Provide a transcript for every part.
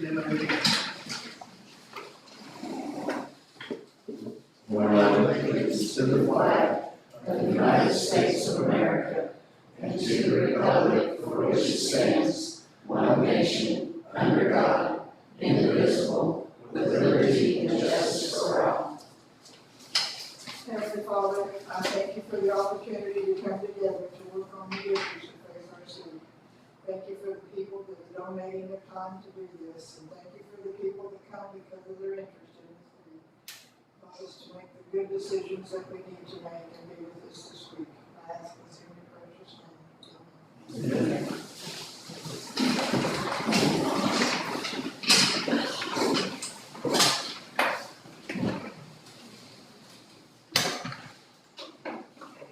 begin the meeting. Allegiance to the flag of the United States of America and to the republic for which it stands, one nation, under God, indivisible, with liberty and justice for all. Heavenly Father, I thank you for the opportunity to come together to work on the issues that face our city. Thank you for the people that are donating their time to do this, and thank you for the people that come because of their interest in the city. Help us to make the good decisions that we need to make and be with us this week. I ask this in your precious name. Amen.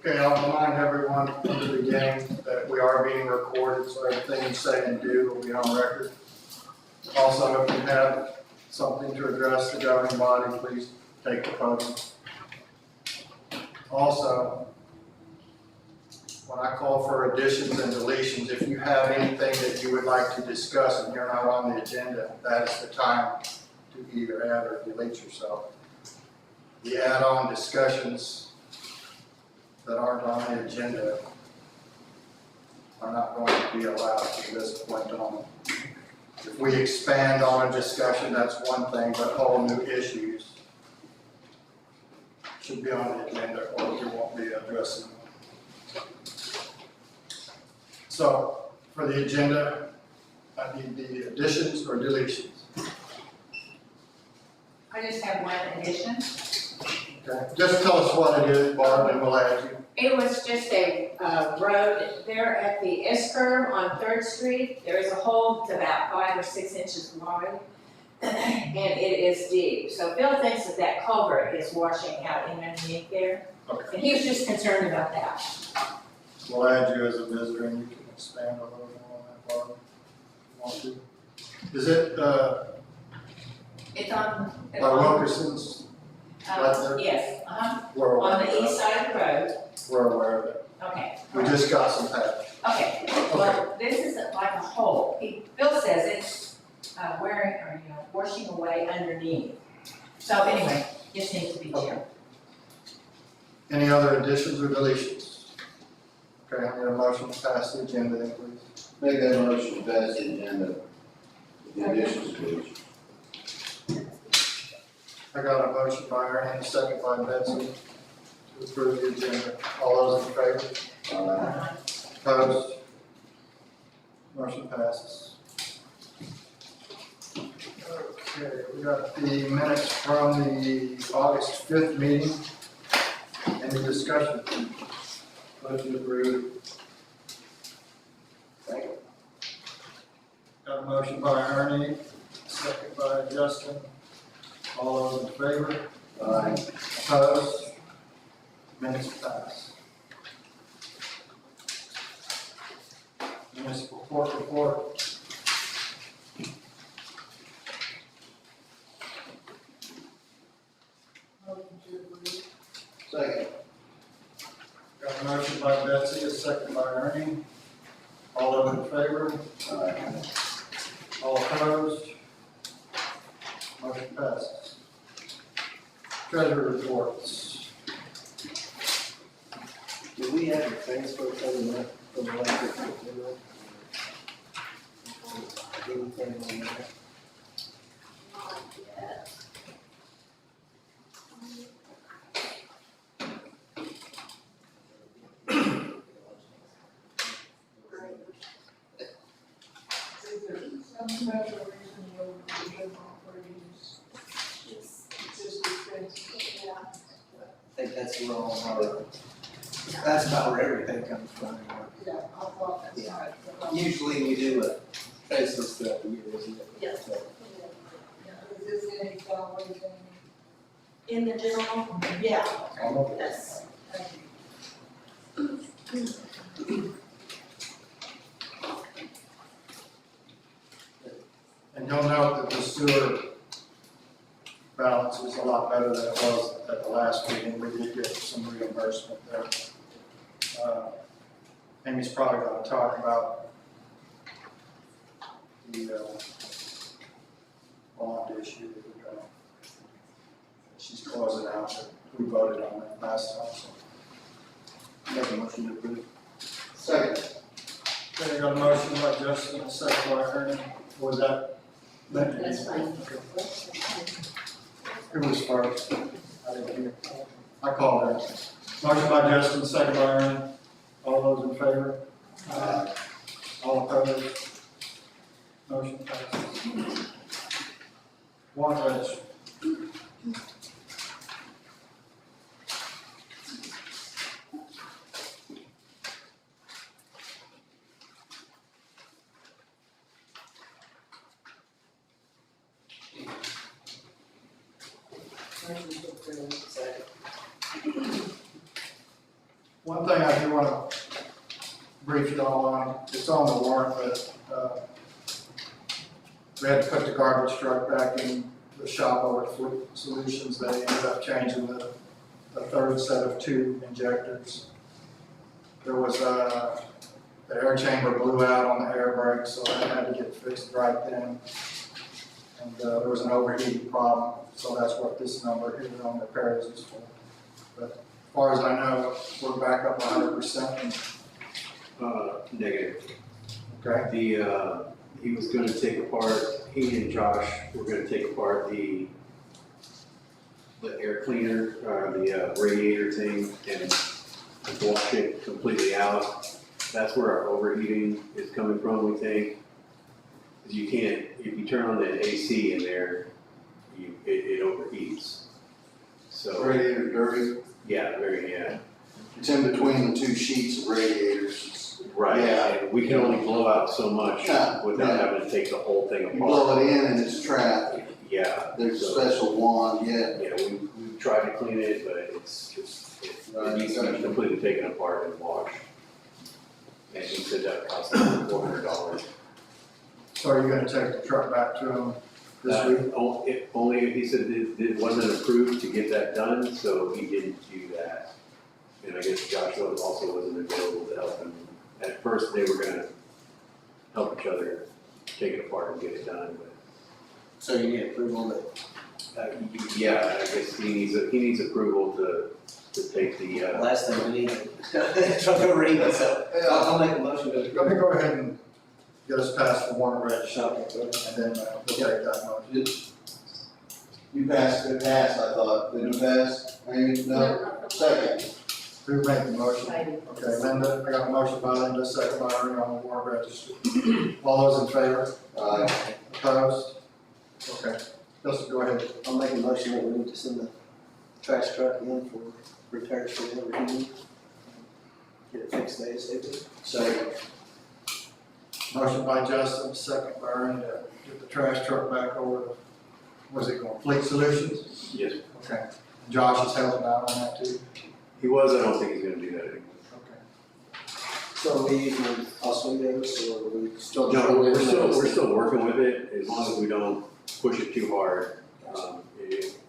Okay, I'll remind everyone from the beginning that we are being recorded, so everything you say and do will be on record. Also, if you have something to address the governing body, please take the podium. Also, when I call for additions and deletions, if you have anything that you would like to discuss and you're not on the agenda, that is the time to either add or delete yourself. The add-on discussions that aren't on the agenda are not going to be allowed from this point on. If we expand on a discussion, that's one thing, but whole new issues should be on the agenda or we won't be addressing them. So, for the agenda, I need the additions or deletions. I just have one addition. Okay, just tell us what it is, Barb, and we'll add you. It was just a road there at the S-curve on 3rd Street. There is a hole to about 5 or 6 inches wide, and it is deep. So Bill thinks that that culvert is washing out in underneath there. Okay. And he was just concerned about that. We'll add you as a visitor and you can expand a little more on that, Barb, if you want to. Is it, It's on. by Wilkerson's? Right there? Yes, We're aware on of the that. east side of the road. We're aware of it. Okay. We just got some patch. Okay, well, this is like a hole. Bill says it's wearing, or washing away underneath. So anyway, just needs to be checked. Any other additions or deletions? Okay, I need a motion to pass the agenda then, please. Make that motion to pass the agenda. The additions, please. I got a motion by Ernie and a second by Betsy to approve the agenda. All those in favor? Opposed? Motion passes. Okay, we got the minutes from the August 5th meeting. Any discussion? Motion approved. Second. Got a motion by Ernie, second by Justin. All those in favor? Opposed? Minutes pass. Municipal court report. Motion to approve. Second. Got a motion by Betsy, a second by Ernie. All those in favor? All opposed? Motion passes. Treasurer reports. Do we have a transfer coming up from the last anything on that? Is there some special reason you'll do general operations? It's just expensive. Yeah. I think that's where all of our, that's about where everything comes from. Yeah, I thought that's Yeah. right. Usually we do a basis throughout the year, isn't it? Yes. So, Is this any salary thing? In the general? Yeah. Yes. Thank you. And you'll note that the sewer balance is a lot better than it was at the last meeting. We did get some reimbursement there. Amy's probably going to talk about the bond issue that we're gonna, she's closing out, but we voted on that last time, so. Make a motion to approve. Second. Okay, I got a motion by Justin, and a second by Ernie. Was that? That's fine. Who was first? I didn't hear. I called her. Motion by Justin, second by Ernie. All those in favor? Aye. All opposed? Motion passes. Warrant registry. One thing I do want to brief you all on, it's on the warrant, but we had to put the garbage truck back in the shop over at Fleet Solutions. They ended up changing the third set of 2 injectors. There was the air chamber blew out on the air brake, so that had to get fixed right then. And there was an overheating problem, so that's what this number here on repairs is for. But as far as I know, we're back up 100%. Negative. Okay. He was gonna take apart, he and Josh were gonna take apart the air cleaner, the radiator thing and wash it completely out. That's where our overheating is coming from, we think. 'Cause you can't, if you turn on the AC in there, it overheats. So, Radiator dirty, yeah, yeah. it's in between the 2 sheets of radiators. Right, Yeah. and we can only blow out so much Yeah, without yeah. having to take the whole thing apart. You blow it in and it's trapped, Yeah. there's a so- special wand, yeah. Yeah, we've tried to clean it, but it's just, it needs to be completely taken apart and washed. And he said that cost him $400. So are you gonna take the truck back to them this week? Only, he said it wasn't approved to get that done, so he didn't do that. And I guess Joshua also wasn't available to help him. At first, they were gonna help each other take it apart and get it done, but So you need approval that, yeah, I guess he needs approval to take the, last thing we need, truck over even, so I'll make a motion to Let approve. me go ahead and get us past the warrant registry, and then we'll take that motion. You passed, it passed, I thought, didn't it pass? Amy, no? Second. Who made the motion? Right. Okay, Linda, I got a motion by Linda, second by Ernie on the warrant registry. All those in favor? Opposed? Okay, Justin, go ahead. I'll make a motion that we need to send the trash truck in for repairs for the overheating. Get it fixed ASAP. Second. Motion by Justin, second by Ernie to get the trash truck back over to, where's it going, Fleet Solutions? yes, Okay. Josh is helping out on that too? he was, I don't think he's gonna do that anymore. Okay. So are we using Oswego's or are we still? No, we're still working with it, as long as we don't push it too hard.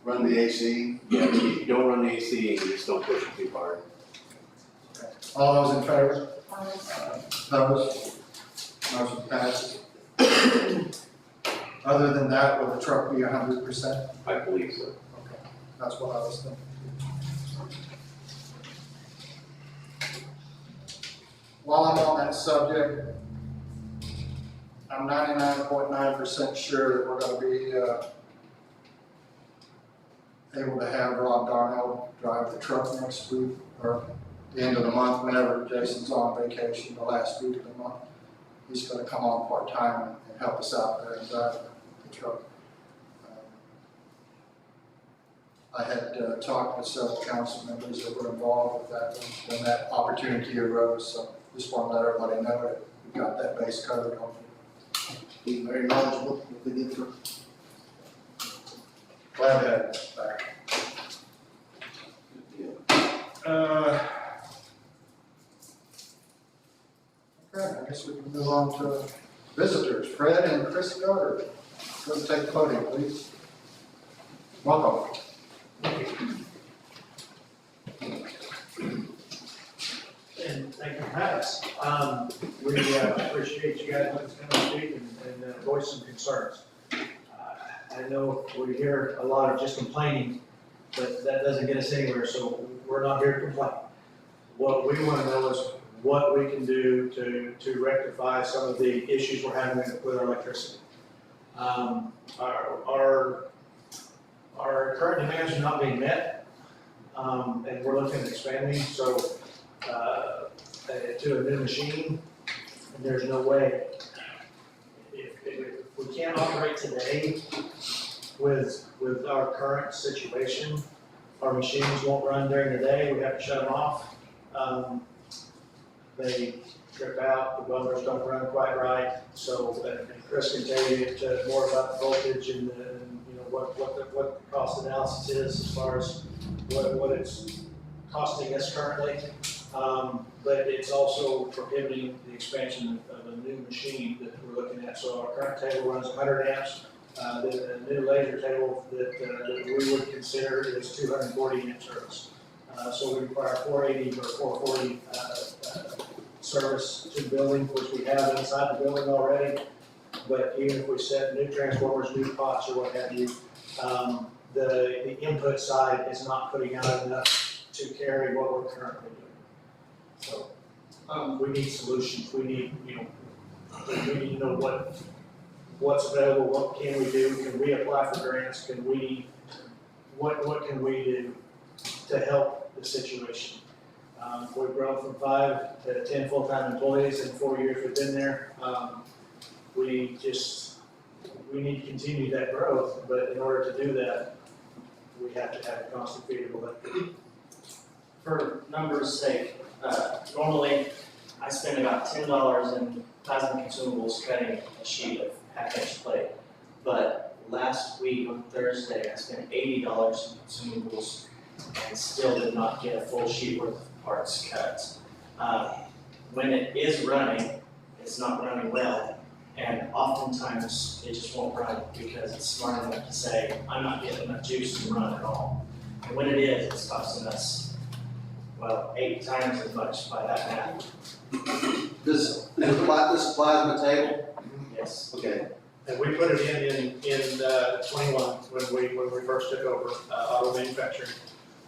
Run the AC. Yeah, you don't run the AC and you just don't push it too hard. All those in favor? Opposed? Motion passes. Other than that, will the truck be 100%? I believe so. Okay, that's what I was thinking. While I'm on that subject, I'm 99.9% sure that we're gonna be, able to have Rob Darnell drive the truck next week, or the end of the month, whenever Jason's on vacation, the last week of the month. He's gonna come on part-time and help us out there and drive the truck. I had talked with several council members that were involved with that when that opportunity arose, so just want to let everybody know that we got that base covered on it. He's very knowledgeable, what we did for. Glad to have him back. Okay, I guess we can move on to visitors. Fred and Chris Yoder, go and take the podium, please. Welcome. And thank you for having us. We appreciate you guys letting us come and speak and voice some concerns. I know we hear a lot of just complaining, but that doesn't get us anywhere, so we're not here to complain. What we wanna know is what we can do to rectify some of the issues we're having with our electricity. Our current demands are not being met, and we're looking at expanding, so, to a new machine, and there's no way. If we can't operate today with our current situation, our machines won't run during the day, we have to shut them off. They trip out, the welders don't run quite right, so, and Chris can tell you more about the voltage and you know, what the cost analysis is as far as what it's costing us currently. But it's also prohibiting the expansion of a new machine that we're looking at. So our current table runs 100 amps. The new laser table that we would consider is 240 amp service. So we require 480 or 440 service to the building, which we have inside the building already. But even if we set new transformers, new pots, or what have you, the input side is not putting out enough to carry what we're currently doing. So, we need solutions, we need, you know, we need to know what's available, what can we do, can we apply for grants, can we, what can we do to help the situation? We've grown from 5 to 10 full-time employees in 4 years we've been there. We need to continue that growth, but in order to do that, we have to have a constant feed of electricity. For numbers' sake, normally I spend about $10 in plasma consumables cutting a sheet of half-inch plate. But last week on Thursday, I spent $80 in consumables and still did not get a full sheet worth of parts cut. When it is running, it's not running well. And oftentimes, it just won't run because it's smart enough to say, I'm not getting enough juice to run at all. And when it is, it's costing us, well, 8 times as much by that math. This plasma table? Yes. Okay. And we put it in 21 when we first took over auto manufacturing.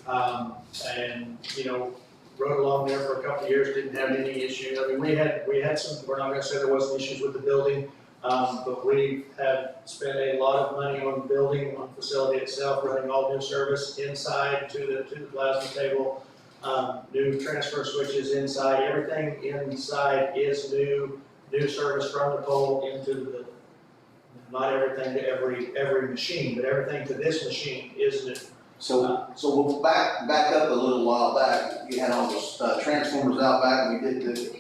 And, you know, rode along there for a couple of years, didn't have any issues. I mean, we had some, we're not gonna say there wasn't issues with the building, but we have spent a lot of money on the building, on the facility itself, running all new service inside to the plasma table, new transfer switches inside, everything inside is new service from the pole into the building. Not everything to every machine, but everything to this machine is new. So we'll back up a little while back. You had all those transformers out back, and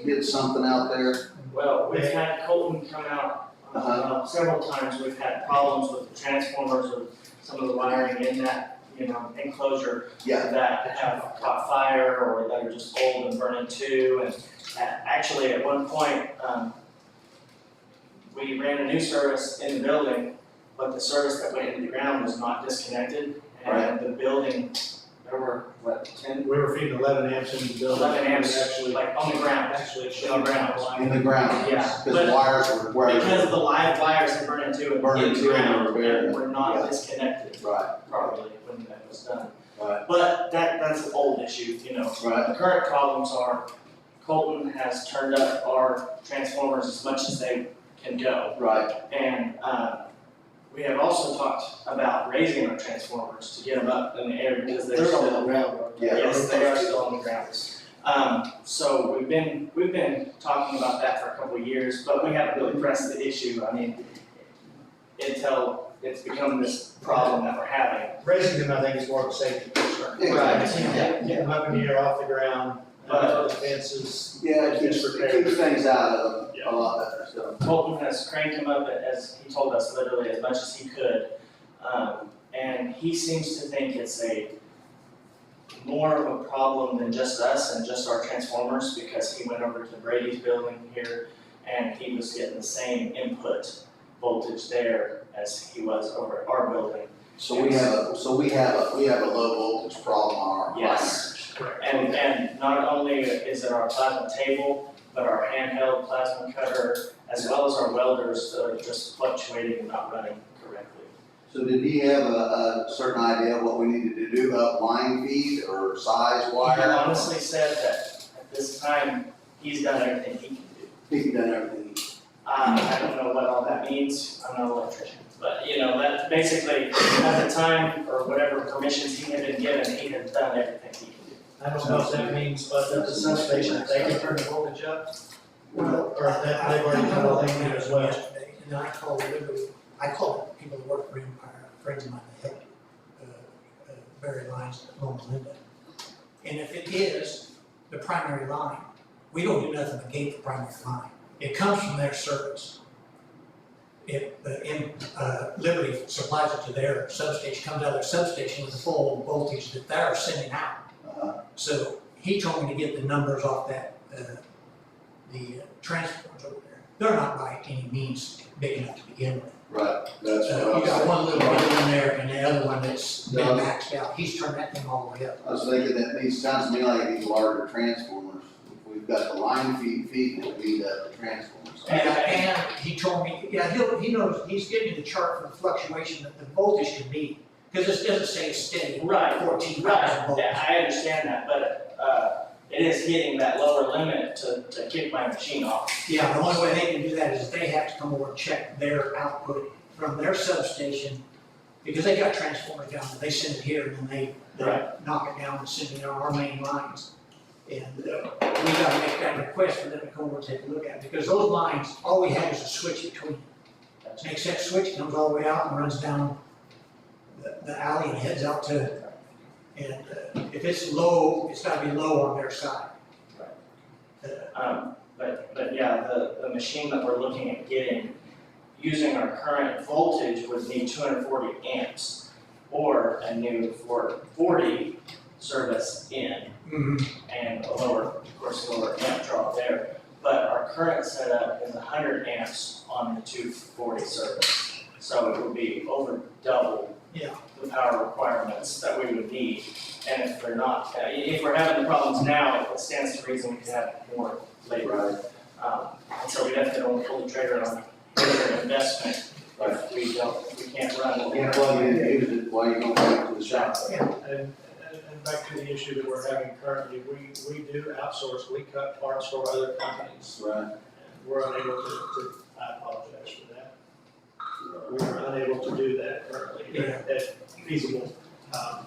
we did something out there. Well, we've had Colton come out several times. We've had problems with the transformers or some of the wiring in that, you know, enclosure Yeah. that have caught fire or that are just old and burning too. And actually, at one point, we ran a new service in the building, but the service that went into the ground was not disconnected. And the building, there were, what, 10? We were feeding 11 amps into the building. 11 amps, Actually, like on the ground. Actually, it On showed the ground. In the ground. Yeah, Because but wires were because the live wires had burned into it Burned in the into it and ground were buried. and were not Yeah. disconnected Right. properly when that was done. Right. But that's an old issue, you know. Right. The current problems are Colton has turned up our transformers as much as they can go. Right. And we have also talked about raising our transformers to get them up in the air because they're still. ground. Yeah. Yes, they are still on the ground. So we've been talking about that for a couple of years, but we haven't really pressed the issue. I mean, until it's become this problem that we're having. raising them, I think, is more of a safety concern. Exactly. Get them up in the air off the ground, the fences. Yeah, it keeps things out of them a lot better, so. Colton has cranked him up as he told us, literally as much as he could. And he seems to think it's more of a problem than just us and just our transformers, because he went over to Brady's building here and he was getting the same input voltage there as he was over at our building. So we have a low voltage problem on our Yes. Correct. And not only is it our plasma table, but our handheld plasma cutter, as well as our welders that are just fluctuating and not running correctly. So did he have a certain idea of what we needed to do, up line feet or size He wire? honestly said that at this time, he's done everything he can do. He done everything. I don't know what all that means, I'm not an electrician, but you know, that basically, at the time, or whatever permissions he had been given, he had done everything he could do. I don't know if that means, but at the substation, if they can turn the voltage up, Well, or if that, they've already done all they can do as well. Yesterday, and then I called Liberty, I called people that work for Empire, friends of mine that help, bury lines at Loma Linda. And if it is the primary line, we don't do nothing but gate the primary line. It comes from their service. Liberty supplies it to their substation, comes out of their substation with the full voltage that they're sending out. So he told me to get the numbers off that, the transformers over there. They're not by any means big enough to begin with. Right, that's what I You was got saying. one little bit in there and the other one that's been Yeah. maxed out. He's turned that thing all the way up. I was thinking that these, sounds to me like these larger transformers. If we've got the line feet, we'll need the transformers. And he told me, yeah, he knows, he's giving me the chart for the fluctuation that the voltage can be. Because it doesn't say it's steady, Right, 14,000 right, volts. yeah, I understand that, but, it is hitting that lower limit to kick my machine off. Yeah, the only way they can do that is they have to come over and check their output from their substation, because they got transformers down there, they send it here and then they Right. knock it down and send it on our main lines. And, we gotta make that request for them to come over and take a look at it, because those lines, all we have is a switch between. Makes that switch, comes all the way out and runs down the alley and heads out to it. And, if it's low, it's gotta be low on their side. But yeah, the machine that we're looking at getting, using our current voltage would need 240 amps or a new 440 service in and a lower, of course, lower amp draw there. But our current setup is 100 amps on the 240 service. So it would be over double Yeah. the power requirements that we would need. And if they're not, if we're having the problems now, it stands to reason we could have more later. And so we definitely don't pull the trigger on an investment if we can't run. what we Can't have. plug in and use it while you don't go to the shop. And back to the issue that we're having currently, we do outsource, we cut parts for other companies. Right. And we're unable to, I apologize for that. We're unable to do that currently, at feasible.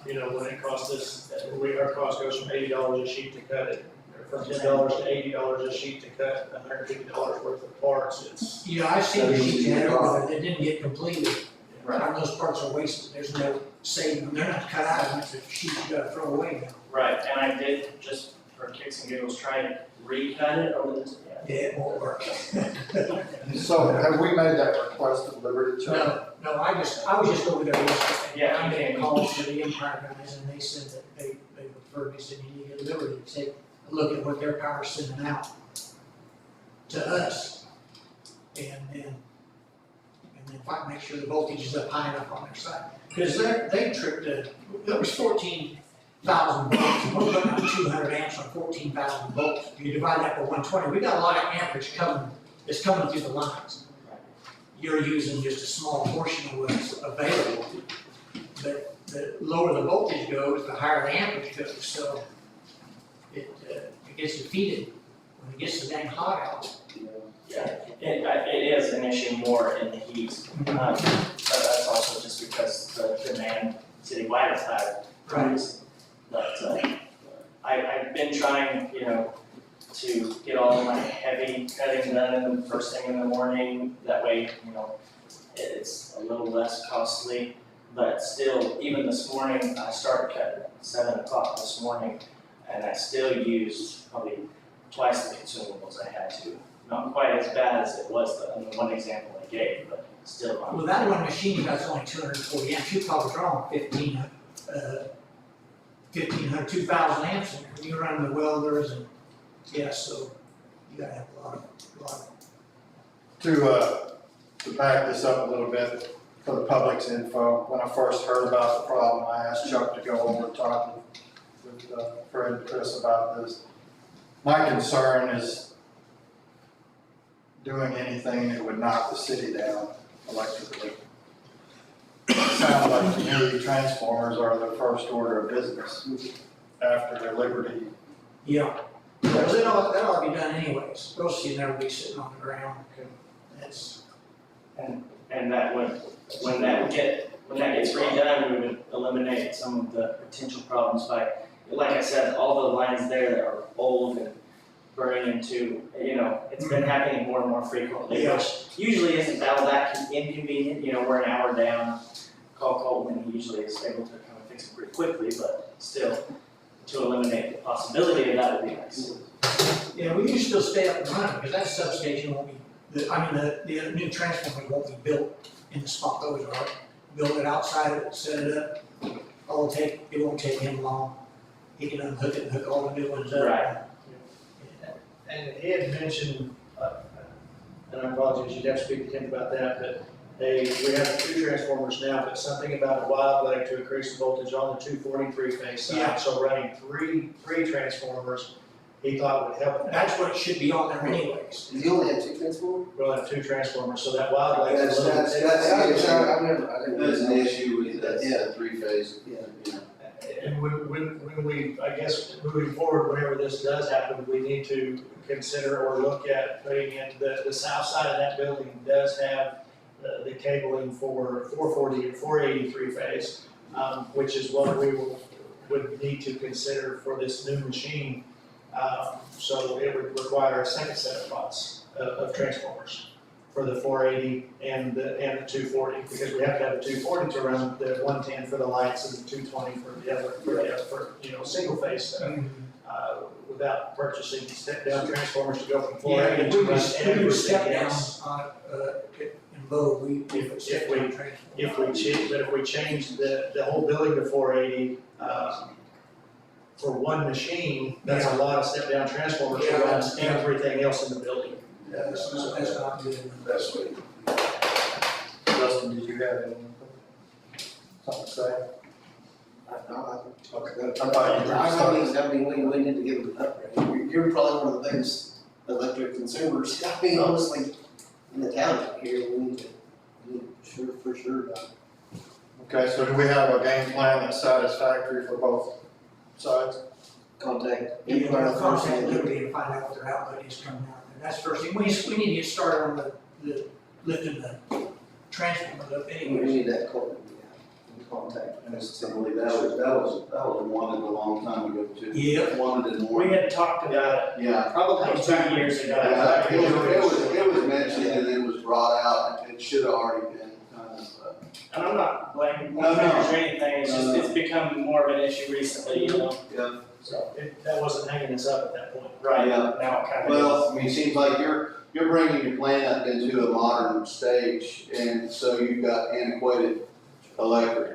When it costs us, our cost goes from $80 a sheet to cut it, or from $10 to $80 a sheet to cut $150 worth of parts. It's, Yeah, I see the sheets you had over there that didn't get completed. Right. And those parts are wasted, there's no saving them, they're not cut out, and it's a sheet you gotta throw away now. Right, and I did, just for kicks and giggles, try and recut it over the, Yeah, it won't work. So have we made that request of Liberty, Chuck? No, I was just over there yesterday. Yeah, I you made came. calls to the Empire guys, and they said that they referred me, said you need to get Liberty to take a look at what their power's sending out to us. And then make sure the voltage is up high enough on their side. Because they tripped, there was 14,000 volts, and we're putting out 200 amps on 14,000 volts. If you divide that by 120, we got a lot of amperage that's coming through the lines. You're using just a small portion of what's available. But the lower the voltage goes, the higher the amperage goes, so it gets defeated when it gets so dang hot out. yeah, it is an issue more in the heat. But that's also just because the demand citywide is higher. Right. But, I've been trying, to get all of my heavy cutting done in the first thing in the morning. That way, it's a little less costly. But still, even this morning, I started cutting at 7 o'clock this morning, and I still used probably twice the consumables I had to. Not quite as bad as it was in the one example I gave, but still not. Well, that one machine, that's only 240 amps, you probably draw 1,500, 2,000 amps, and when you run the welders and, yeah, so you gotta have a lot of. To back this up a little bit for the public's info, when I first heard about the problem, I asked Chuck to go over and talk with Fred and Chris about this. My concern is doing anything that would knock the city down electrically. sound like community transformers are the first order of business after the Liberty. Yeah. Well, that ought to be done anyways, those should never be sitting on the ground, that's, And that would, when that gets redone, we would eliminate some of the potential problems by, like I said, all the lines there that are old and burning into, it's been happening more and more frequently, which usually isn't that inconvenient, we're an hour down. Call Colton, and he usually is able to kind of fix it pretty quickly, but still, to eliminate the possibility of that would be nice. yeah, we can still stay up and running, because that substation won't be, the new transformer won't be built in the spot those are. Build it outside of it, set it up, it won't take him long. He can unhook it and hook all the new ones up. Right. And he had mentioned, and I apologize, you'd have to speak to him about that, but we have 2 transformers now, but something about a wild leg to increase the voltage on the 243 phase side. Yeah. So running three transformers, he thought would help. That's what it should be on there anyways. Do you only have 2 transformers? We'll have 2 transformers, so that wild leg is a little. That's I didn't. There's an issue with the 3-phase. And when we, I guess, moving forward, whenever this does happen, we need to consider or look at putting in, the south side of that building does have the cabling for 440 and 483 phase, which is what we would need to consider for this new machine. So it would require a second set of pots of transformers for the 480 and the 240, because we have to have the 240 to run the 110 for the lights and the 220 for the other, single phase stuff. Without purchasing step-down transformers to go from 480 to run everything Step down else. in low, we put step down transformer. If we change the whole building to 480, for one machine, that's a lot of step-down transformers to run everything else in the building. That's not good. That's sweet. Justin, did you have anything? Something to say? Okay. I thought you we need to give them an upgrade. You're probably one of the biggest electric consumers, I mean, honestly, in the town here, we need to, for sure. Okay, so do we have a game plan that's satisfactory for both sides? Contact. Yeah, we'll contact Liberty and find out what their output is coming out. And that's the first thing, we need to get started on the lifting the transformers up We anyways. need that contact. That was wanted a long time ago too. Yeah. Wanted it more. We had talked about it Yeah. probably 2 years ago. Yeah, it was mentioned and it was brought out, it should have already been kind of, And I'm not blaming No, no. fingers or anything, it's just, it's become more of an issue recently, yeah. So that wasn't hanging us up at that point. Right, Yeah. now it kind of Well, I mean, it seems like you're bringing your plant up into a modern stage, and so you've got antiquated electric.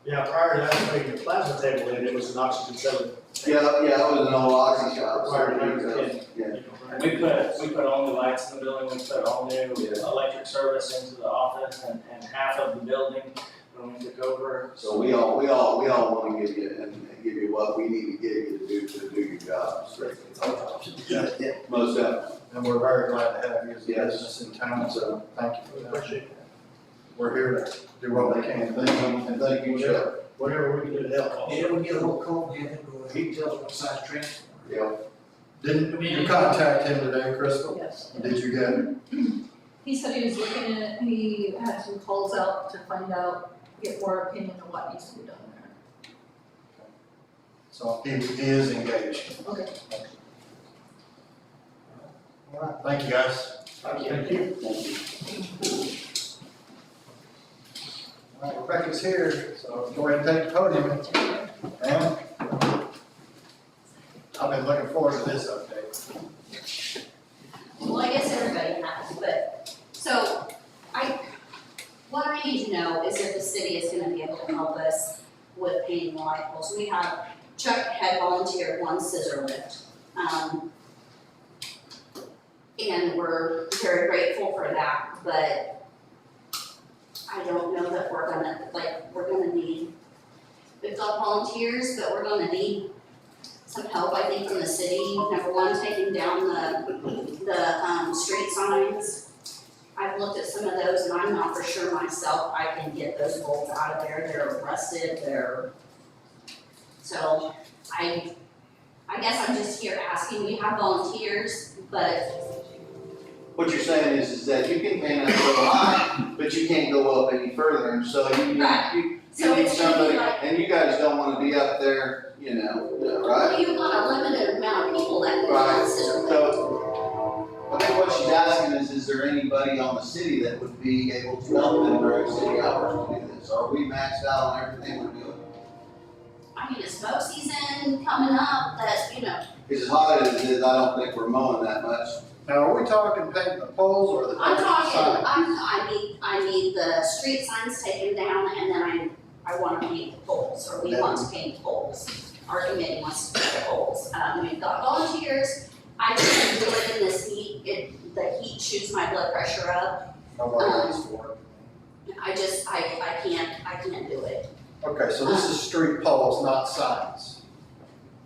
Yeah, prior to that, putting the plasma table in, it was an oxygen cylinder. Yeah, it was an old oxy shop. Required Yeah. We put all new lights in the building, we put all new electric service into the office and half of the building when we took over. So we all wanna give you what we need to get you to do your job. Yeah. Most definitely. And we're very glad to have you as a Yes. business in town, so thank you We for that. appreciate that. We're here to do what we can. And thank you, Chuck. Whatever we can do to help also. Yeah, we get a little call, yeah, he tells us what size transformer. Yeah. Didn't you contact him today, Crystal? Yes. Did you get it? He said he was looking at it, he had some calls out to find out, get more opinion on what needs to be done there. So he is engaged. Okay. All right, thank you, guys. Thank you. All right, Rebecca's here, so go ahead and take the podium. Ma'am? I've been looking forward to this update. Well, I guess everybody has, but, so, what I need to know is if the city is gonna be able to help us with painting the light poles. Chuck had volunteered one scissor lift, and we're very grateful for that, but I don't know that we're gonna need, we've got volunteers, but we're gonna need some help, I think, from the city. Number one, taking down the street signs. I've looked at some of those and I'm not for sure myself I can get those bolts out of there, they're rusted, so I guess I'm just here asking, we have volunteers, but What you're saying is that you can paint up so high, but you can't go up any further, and so Right. you so need it's gonna somebody, be like, and you guys don't wanna be up there, you know, right? well, you've got a limited amount of people that can Right. consider that. So, I think what she's asking is there anybody on the city that would be able to help them during city hours to do this? Are we maxed out on everything we're doing? I mean, it's smoke season coming up, that, you know, As hot as it is, I don't think we're mowing that much. Now, are we talking painting the poles or the I'm talking, sign? I need the street signs taken down and then I wanna paint the poles, or we want to paint the poles. Our committee wants to paint the poles. We've got volunteers, I can't do it in this heat, the heat shoots my blood pressure up. Nobody wants to work. I can't do it. Okay, so this is street poles, not signs.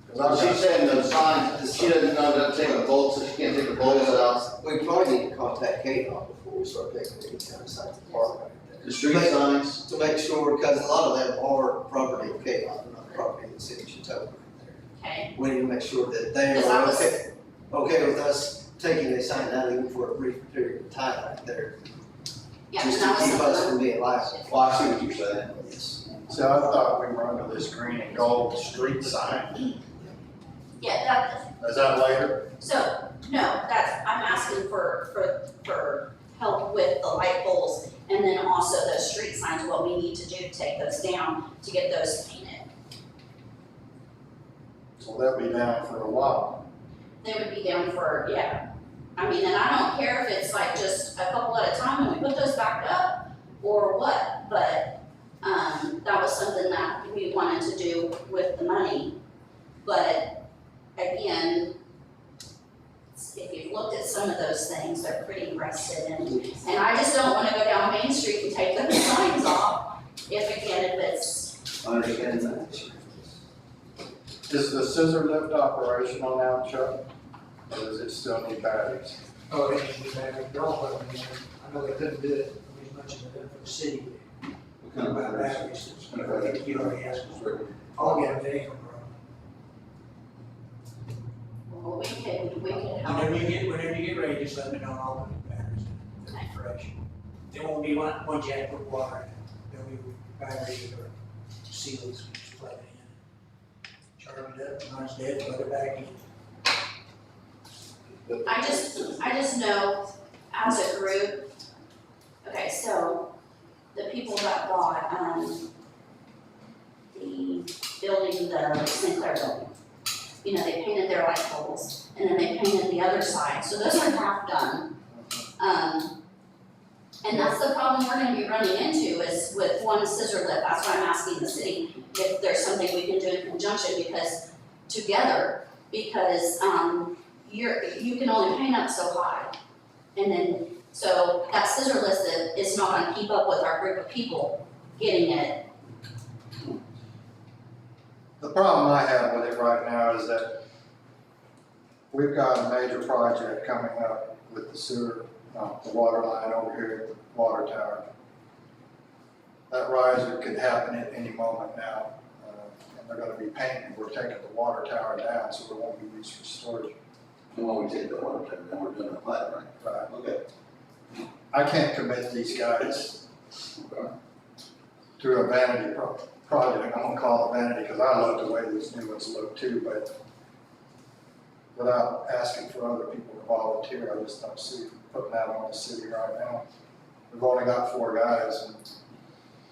'Cause I've She's saying those signs, she doesn't know how to take the bolts, so she can't take the bolts out. We probably need to contact KDOT before we start taking any kind of signs. The street signs, To make sure, because a lot of them are property of KDOT, not property of the city of Chetopa right there. Okay, We need to make sure that they Because I are was- okay with us taking a sign out even for a brief period of time right there. yeah, Just and that to was keep us something, from being liable. well, I see what you're saying. Yes. So I thought we were under this green and gold street sign. yeah, Is that later? so, no, I'm asking for help with the light poles and then also those street signs, what we need to do to take those down, to get those painted. So they'll be down for a while. They would be down for, yeah. I mean, and I don't care if it's like just a couple at a time and we put those back up or what, but, that was something that we wanted to do with the money. But again, if you've looked at some of those things, they're pretty rusted and I just don't wanna go down Main Street and take those signs off if it's, I understand that. Is the scissor lift operational now, Chuck? Or does it still need batteries? Oh, it needs to be better, they're all put them in. I know they couldn't do it as much as they did for the city. What kind of batteries? I think you already asked. I'll get them, they ain't gonna run. well, we could help. Whenever you get ready, just let me know, and I'll put the batteries in, they'll be fresh. There won't be one you have to put water in, there'll be batteries or seals, just plug it in. Charge it up, when it's dead, plug it back in. I just know as a group, okay, so the people that bought, the building, the Sinclair building, you know, they painted their light poles and then they painted the other side, so those are half done. And that's the problem we're gonna be running into is with one scissor lift, that's why I'm asking the city if there's something we can do in conjunction because you can only paint up so high. And then, so that scissor lift is not gonna keep up with our group of people getting it. The problem I have with it right now is that we've got a major project coming up with the sewer, the water line over here at the water tower. That riser could happen at any moment now, and they're gonna be painting, we're taking the water tower down, so it won't be used for storage. And when we take the water, then we're doing a plat, right? Right. Okay. I can't commit these guys to a vanity project, I'm gonna call it vanity, because I love the way these new ones look too, but without asking for other people to volunteer, I just don't see putting that on the city right now. We've only got 4 guys, and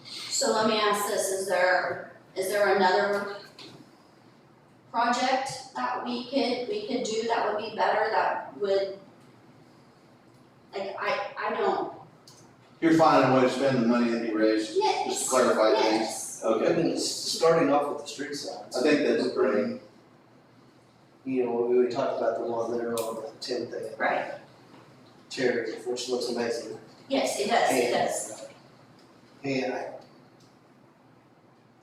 So let me ask this, is there another project that we could do that would be better, that would, like, I don't, You're finding a way to spend the money that you raised, yes, just to clarify things. yes. I mean, it's starting off with the street signs. I think that's great. You know, we talked about the one that are on the 10th thing, Right, cherry, which looks amazing. yes, it does. And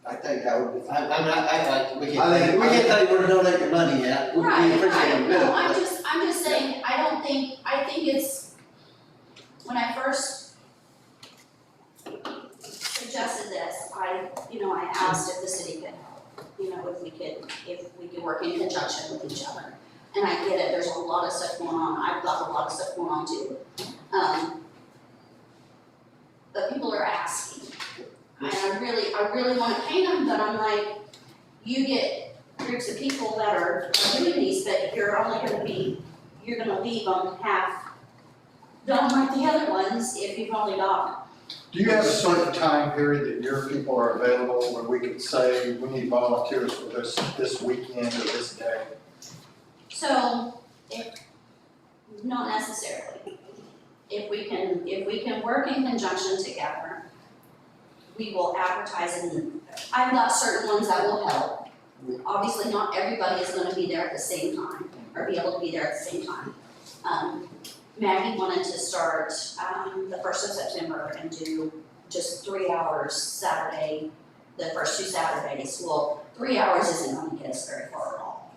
I think that would be, we I can't, think- we can't tell you where to donate your money at, we Right, appreciate right, it, no, but I'm just saying, I think it's, when I first suggested this, I asked if the city could help, if we could work in conjunction with each other. And I get it, there's a lot of stuff going on, I've got a lot of stuff going on too. But people are asking, and I really wanna pay them, but I'm like, you get groups of people that are doing these, but you're gonna leave them half done like the other ones if you've only got. Do you have a certain time period that your people are available where we could say, we need volunteers for this weekend or this day? So, not necessarily. If we can work in conjunction together, we will advertise, and I've got certain ones that will help. Obviously, not everybody is gonna be there at the same time, or be able to be there at the same time. Maggie wanted to start, the 1st of September and do just 3 hours Saturday, the first 2 Saturdays. Well, 3 hours isn't gonna get us very far at all.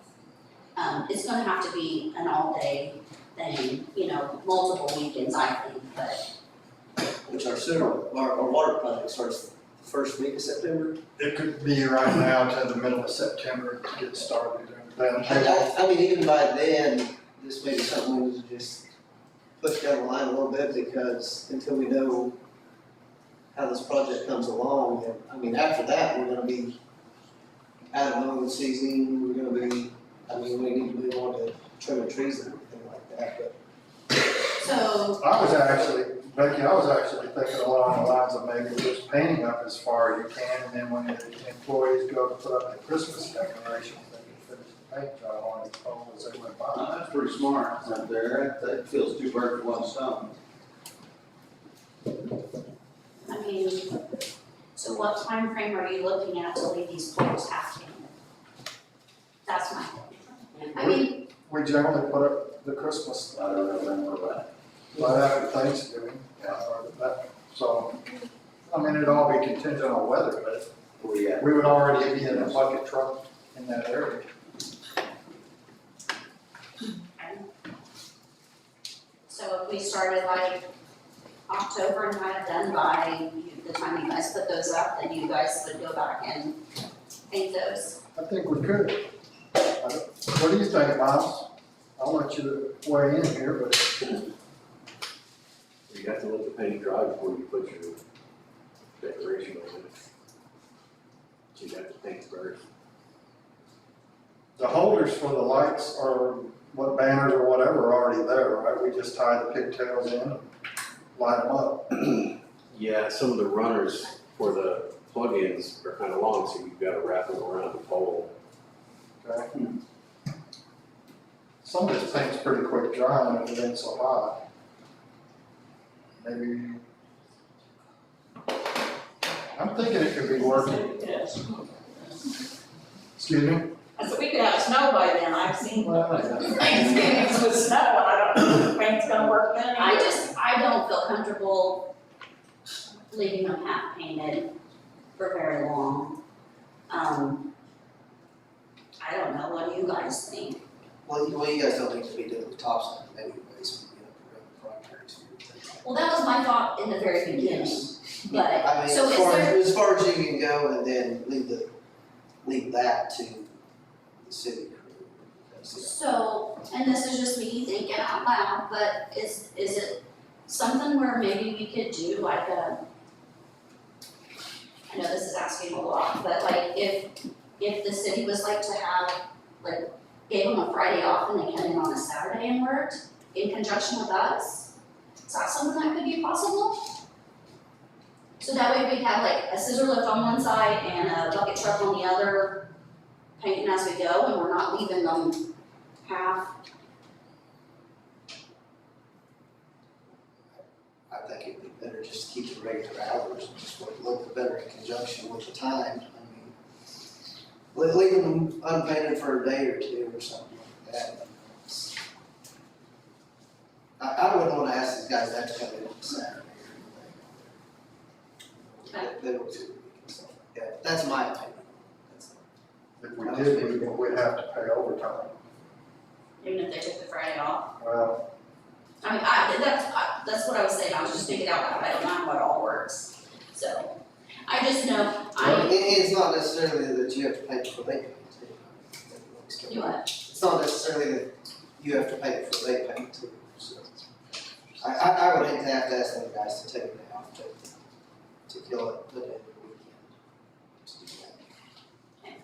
It's gonna have to be an all-day thing, multiple weekends, I think, but. Which our water project starts the first week of September. It could be right now to the middle of September to get started. I mean, even by then, this may be something we need to just push down the line a little bit, because until we know how this project comes along, and, I mean, after that, we're gonna be out of mowing season, we need to move on to trimming trees and everything like that, but. So, Becky, I was actually thinking along the lines of maybe just painting up as far as you can, and then when the employees go to put up the Christmas decorations, they can finish the paint job on it as they went by. That's pretty smart up there. That kills 2 birds with 1 stone. so what time frame are you looking at to leave these poles half painted? That's my thing. We generally put up the Christmas, I don't remember that. right after Thanksgiving, so, it'd all be contingent on weather, but Yeah. we would already be in a bucket truck in that area. So if we started like October and had it done by the time you guys put those up, then you guys would go back and paint those. I think we could. What do you think, Miles? I'll let you weigh in here, but You have to let the paint dry before you put your decoration on it. So you have to paint first. the holders for the lights or what banners or whatever are already there, right? We just tie the pigtails in and light them up. Yeah, some of the runners for the plug-ins are kind of long, so you've got to wrap them around the pole. Okay. Some of this paint's pretty quick drying if it ain't so hot. Maybe. I'm thinking it could be working. Yes. Excuse me? I said, we could have snow by then, I've seen Well, Thanksgivings with snow, and I don't know if paint's gonna work then. I don't feel comfortable leaving them half painted for very long. I don't know, what do you guys think? Well, you guys don't need to be doing the top side anyways, primaries. Well, that was my thought in the very beginning, but, I mean, so is there, as far as you can go, and then leave that to the city crew. so, and this is just me thinking out loud, but is it something where maybe we could do like I know this is asking a lot, but like if the city was like to have, like, gave them a Friday off and they came in on a Saturday and worked in conjunction with us, is that something that could be possible? So that way we'd have like a scissor lift on one side and a bucket truck on the other, painting as we go, and we're not leaving them half. I think it'd be better just to keep the regular hours, and just look better in conjunction with the time. I mean, leave them unpainted for a day or two or something like that. I wouldn't want to ask these guys that to come in on Saturday or anything. They don't do it and stuff like that. That's my opinion. If we did, we'd have to pay overtime. Even if they took the Friday off. Well, I mean, that's what I was saying, I was just thinking out loud, I don't know how it all works. So, I just know, It's not necessarily that you have to pay for late payment too. you what? It's not necessarily that you have to pay for late payment too, so. I would hate to have to ask them guys to take it out, to kill it the day of the weekend. To do that.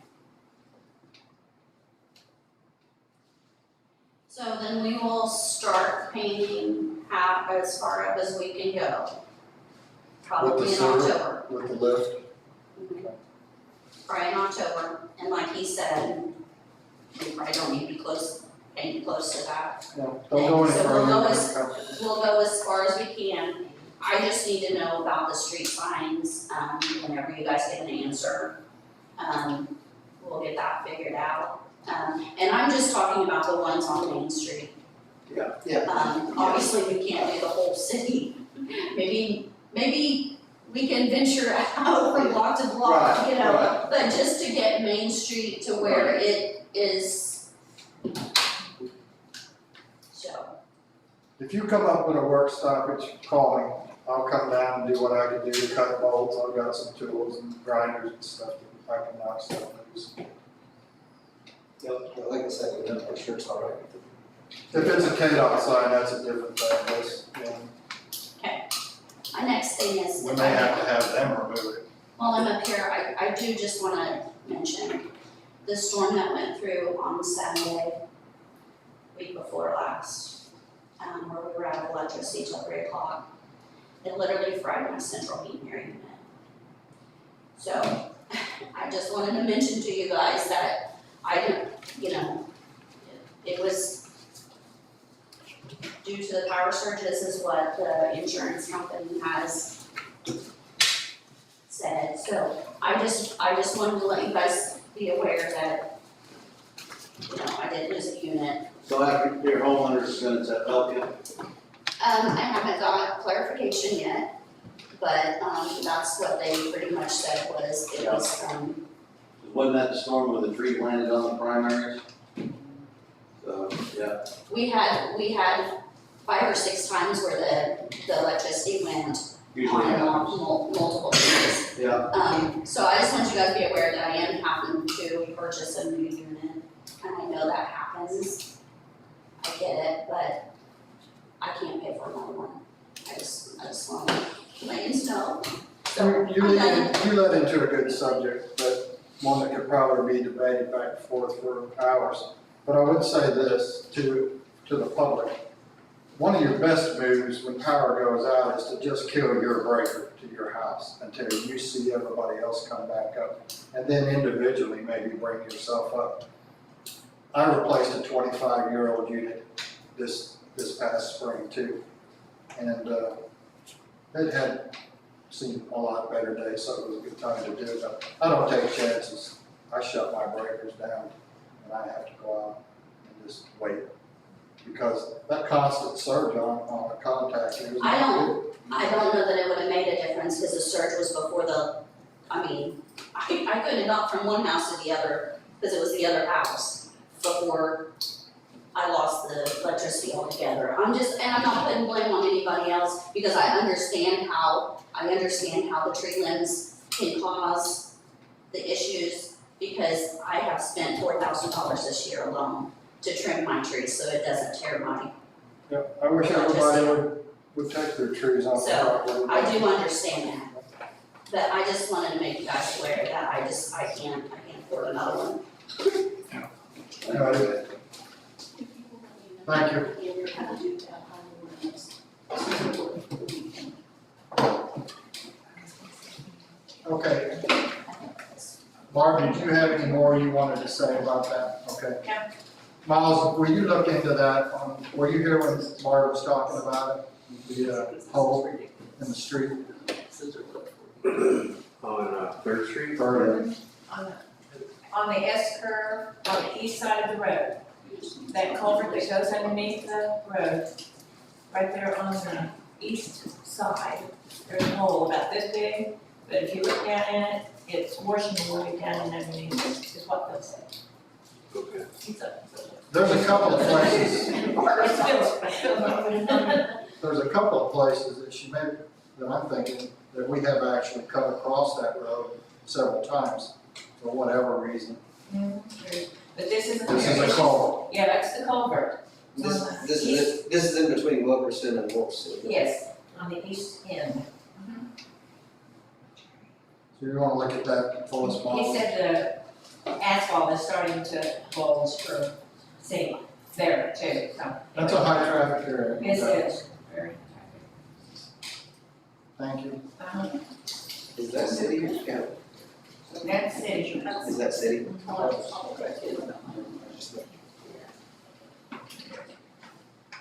So then we will start painting half as far up as we can go. Probably in sewer? October. With the lift, Probably in October, and like he said, we probably don't need to be painted close to that. no, don't go any So we'll further go than as- comfortable. We'll go as far as we can. I just need to know about the street signs, whenever you guys get an answer. We'll get that figured out. And I'm just talking about the ones on Main Street. Yeah. Obviously, we can't do the whole city. Maybe we can venture out from block to block, you know? Right. But just to get Main Street to where it is. So, If you come up with a work stoppage, call me. I'll come down and do what I can do to cut bolts. I've got some tools and grinders and stuff that I can knock stuff loose. Yep, but like I said, we're not sure it's all right. If it's a KDOT sign, that's a different thing, that's, you know, my next thing is. we may have to have them remove it. While I'm up here, I do just wanna mention the storm that went through on Saturday, week before last, where we were out of electricity till 3 o'clock. It literally fried my central heating air unit. So, I just wanted to mention to you guys that I don't, you know, it was due to the power surges is what the insurance company has said. So I just wanted to let you guys be aware that, you know, I did lose a unit. So after your homeowner's gonna help you? I haven't got clarification yet, but, that's what they pretty much said was, it was, Wasn't that the storm where the tree landed on the primaries? So, yeah. we had 5 or 6 times where the electricity went Usually on and off happens. multiple days. Yeah. So I just want you guys to be aware that I am having to purchase a new unit, and I know that happens. I get it, but I can't pay for another one. I just want to let you know. So You I'm done. you led into a good subject, but one that could probably be debated back and forth for hours. But I would say this to the public. One of your best moves when power goes out is to just kill your breaker to your house until you see everybody else come back up. And then individually maybe bring yourself up. I replaced a 25-year-old unit this past spring too. And it had seen a lot better days, so it was a good time to do it. But I don't take chances. I shut my breakers down and I have to go out and just wait. Because that constant surge on a contact is I not don't- good. I don't know that it would have made a difference, because the surge was before I couldn't have got from one house to the other, because it was the other house, before I lost the electricity altogether. And I'm not putting blame on anybody else, because I understand how the tree limbs can cause the issues, because I have spent $4,000 this year alone to trim my trees, so it doesn't tear my. Yeah, I wish everybody would take their trees off the So, property. I do understand that, but I just wanted to make you guys aware that I can't afford another one. Got it. Thank you. Okay. Barb, did you have any more you wanted to say about that? Okay. Yeah. Miles, will you look into that? Were you here when Barb was talking about it? The hole in the street? On Third Street? Or, On the S curve, on the east side of the road, that culvert that goes underneath the road, right there on the east side, there's a hole about this big, but if you look down in it, it's washing away down and underneath, is what they'll say. Okay. There's a couple of places, It's there's a couple of places that she made, that I'm thinking, that we have actually cut across that road several times, for whatever reason. But this isn't. This is a culvert. Yeah, that's the culvert. This is in between Wilkerson and Wolfson. Yes, on the east end. So you wanna look at that for us, He Bob? said the asphalt is starting to bulge or sink there too, so. That's a high traffic area. Yes, it is. Very Thank you. attractive. Is that city or county? That's city. Is that city?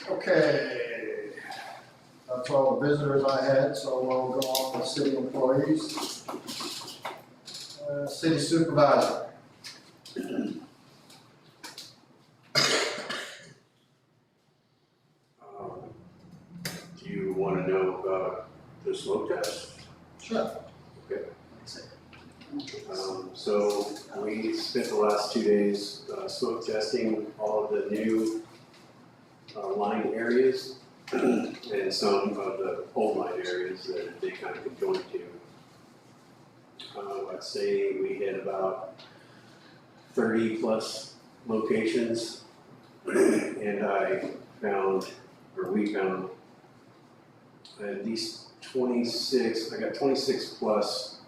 Okay, that's all the visitors I had, so we'll go on with city employees. City supervisor. Do you want to know about the smoke test? Sure. So we spent the last 2 days smoke testing all of the new line areas and some of the old line areas that they kind of could go into. I'd say we hit about 30 plus locations and we found at least 26, I got 26 plus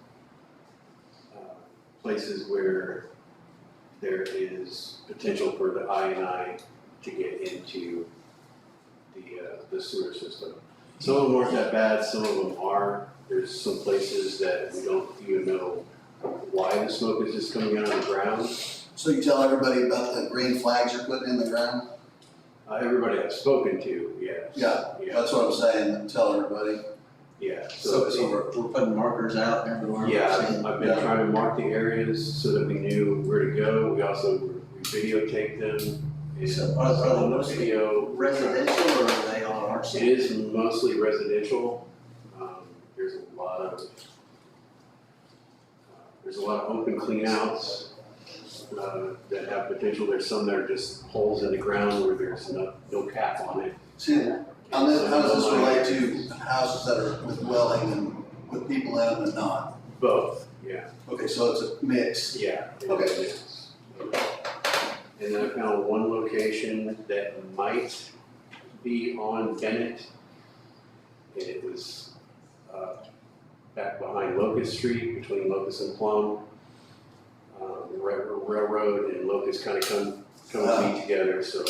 places where there is potential for the I&I to get into the sewer system. Some of them aren't that bad, some of them are. There's some places that we don't even know why the smoke is just coming out of the ground. So you tell everybody about the green flags you're putting in the ground? Everybody I've spoken to, yes. Yeah, Yeah, that's what I'm saying, tell everybody. yeah. So we're putting markers out everywhere. Yeah, I've been Yeah. trying to mark the areas so that we knew where to go. We also, we videotaped them. And So are they on the mostly video. residential or are they on our It city? is mostly residential. There's a lot of open cleanouts that have potential. There's some that are just holes in the ground where there's no cap on it. See, how does this relate to houses that are with dwelling and with people in them and not? Both, yeah. Okay, so it's a mix. Yeah. Okay. it is. And then I found one location that might be on Bennett. And it was back behind Locust Street, between Locust and Plum. Railroad and Locust kind of come to meet together, so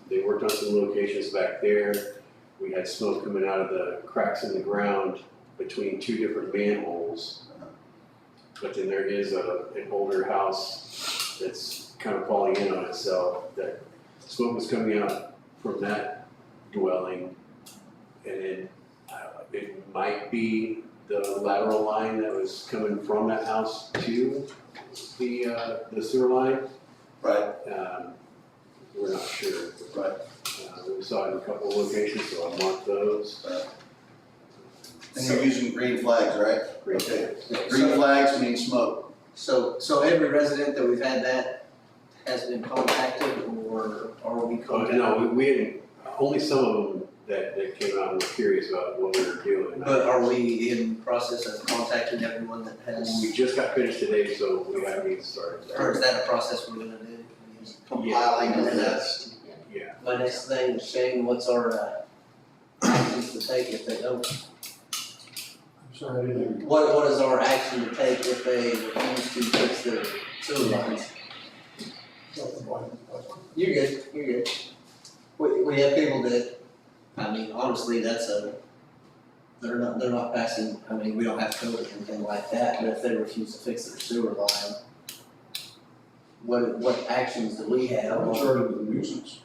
they worked on some locations back there. We had smoke coming out of the cracks in the ground between two different manholes. But then there is an older house that's kind of falling in on itself, that smoke was coming out from that dwelling. And then it might be the lateral line that was coming from that house to the sewer line. Right, We're not sure. right. We saw it in a couple of locations, so I marked those. And you're using green flags, right? Okay. Green flags mean smoke. So every resident that we've had that has been contacted or are we contacted? No, we had, only some of them that came out and were curious about what we were doing. But are we in process of contacting everyone that has, We just got finished today, so we haven't even started. or is that a process we're gonna do? Compiling of that. Yeah. My next thing, Shane, what's our actions to take if they don't? Sorry, I didn't. What is our action to take if they refuse to fix their sewer lines? You're good, you're good. We have people that, I mean, honestly, they're not passing, I mean, we don't have code or anything like that, but if they refuse to fix their sewer line, what actions do we have? Charge the nuisance.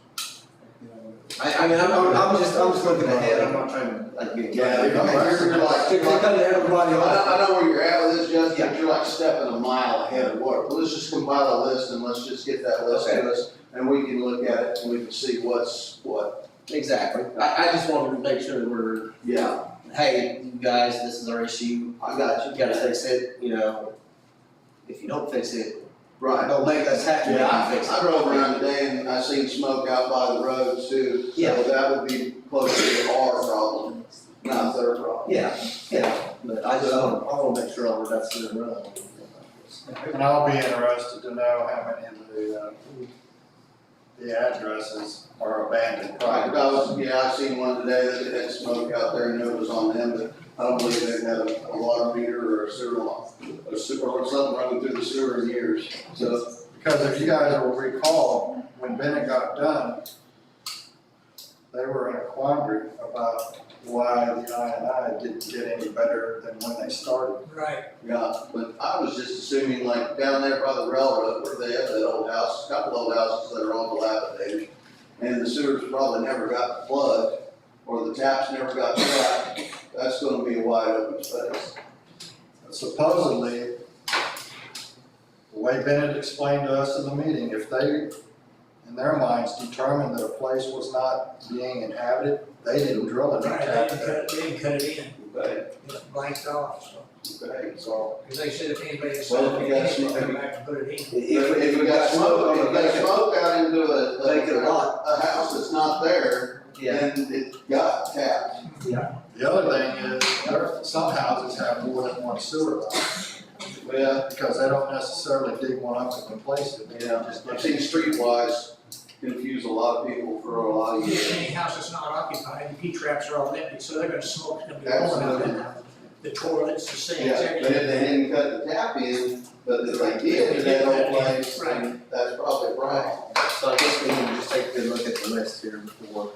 I mean, I'm just looking ahead, I'm not trying to, like, be. Yeah, you're like, To come to everybody else. I know where you're at with this, Justin, but you're like stepping a mile ahead of what, well, let's just compile a list and let's just get that list to us, and we can look at it and we can see what's what. Exactly, I just wanted to make sure that we're, Yeah, hey, you guys, this is our issue, I got you. you gotta fix it, you know. If you don't fix it, Right. Don't make us happy. Yeah, I drove around today and I seen smoke out by the roads too. Yeah. So that would be close to our problem, not their problem. Yeah, but I wanna make sure all our ducks are in a row. And I'll be interested to know how many of the addresses are abandoned Right, properties. I seen one today that had smoke out there and it was on them, but I don't believe they had a water meter or a sewer line, or something running through the sewer in years, so. Because if you guys will recall, when Bennett got done, they were in a quandary about why the I&I didn't get any better than when they started. Right. Yeah, but I was just assuming like down there by the railroad where they have that old house, a couple old houses that are all dilapidated. And the sewers probably never got plugged, or the taps never got tapped, that's gonna be a wide open space. Supposedly, the way Bennett explained to us in the meeting, if they, in their minds, determined that a place was not being inhabited, they didn't drill a new Right, tap they there. didn't cut it in, Okay, just blanked off, so. okay. So, Because they said if anybody Well, decided if to you got come some- back and put it in. If we got smoke, if we got smoke out into Vacant lot. a house that's not there, then it got tapped. the other thing is, some houses have more than one sewer line, Well, because they don't necessarily dig one up and replace it, they yeah, just I've get seen streetwise confuse a lot of people for a lot of years. Any house that's not occupied, the P-traps are all empty, so they're gonna smoke, it's gonna be blowing out Absolutely. in there. The toilets, the sinks, Yeah, but if everything. they didn't cut the tap in, but if they did to that old place, then that's probably a problem. So I guess we need to just take a good look at the list here before.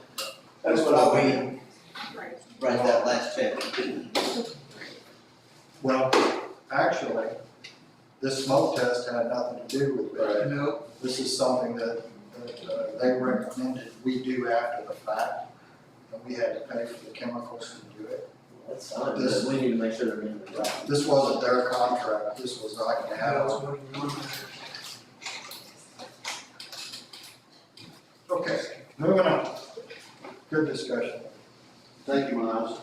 That's what I mean. Write that last check. Well, actually, this smoke test had nothing to do with it. No, This is something that they recommended we do after the fact, and we had to pay for the chemicals to do it. That's fine, but we need to make sure they're doing the job. This wasn't their contract, this was like to that have. was what you wanted. Okay, moving on. Good discussion. Thank you, Miles.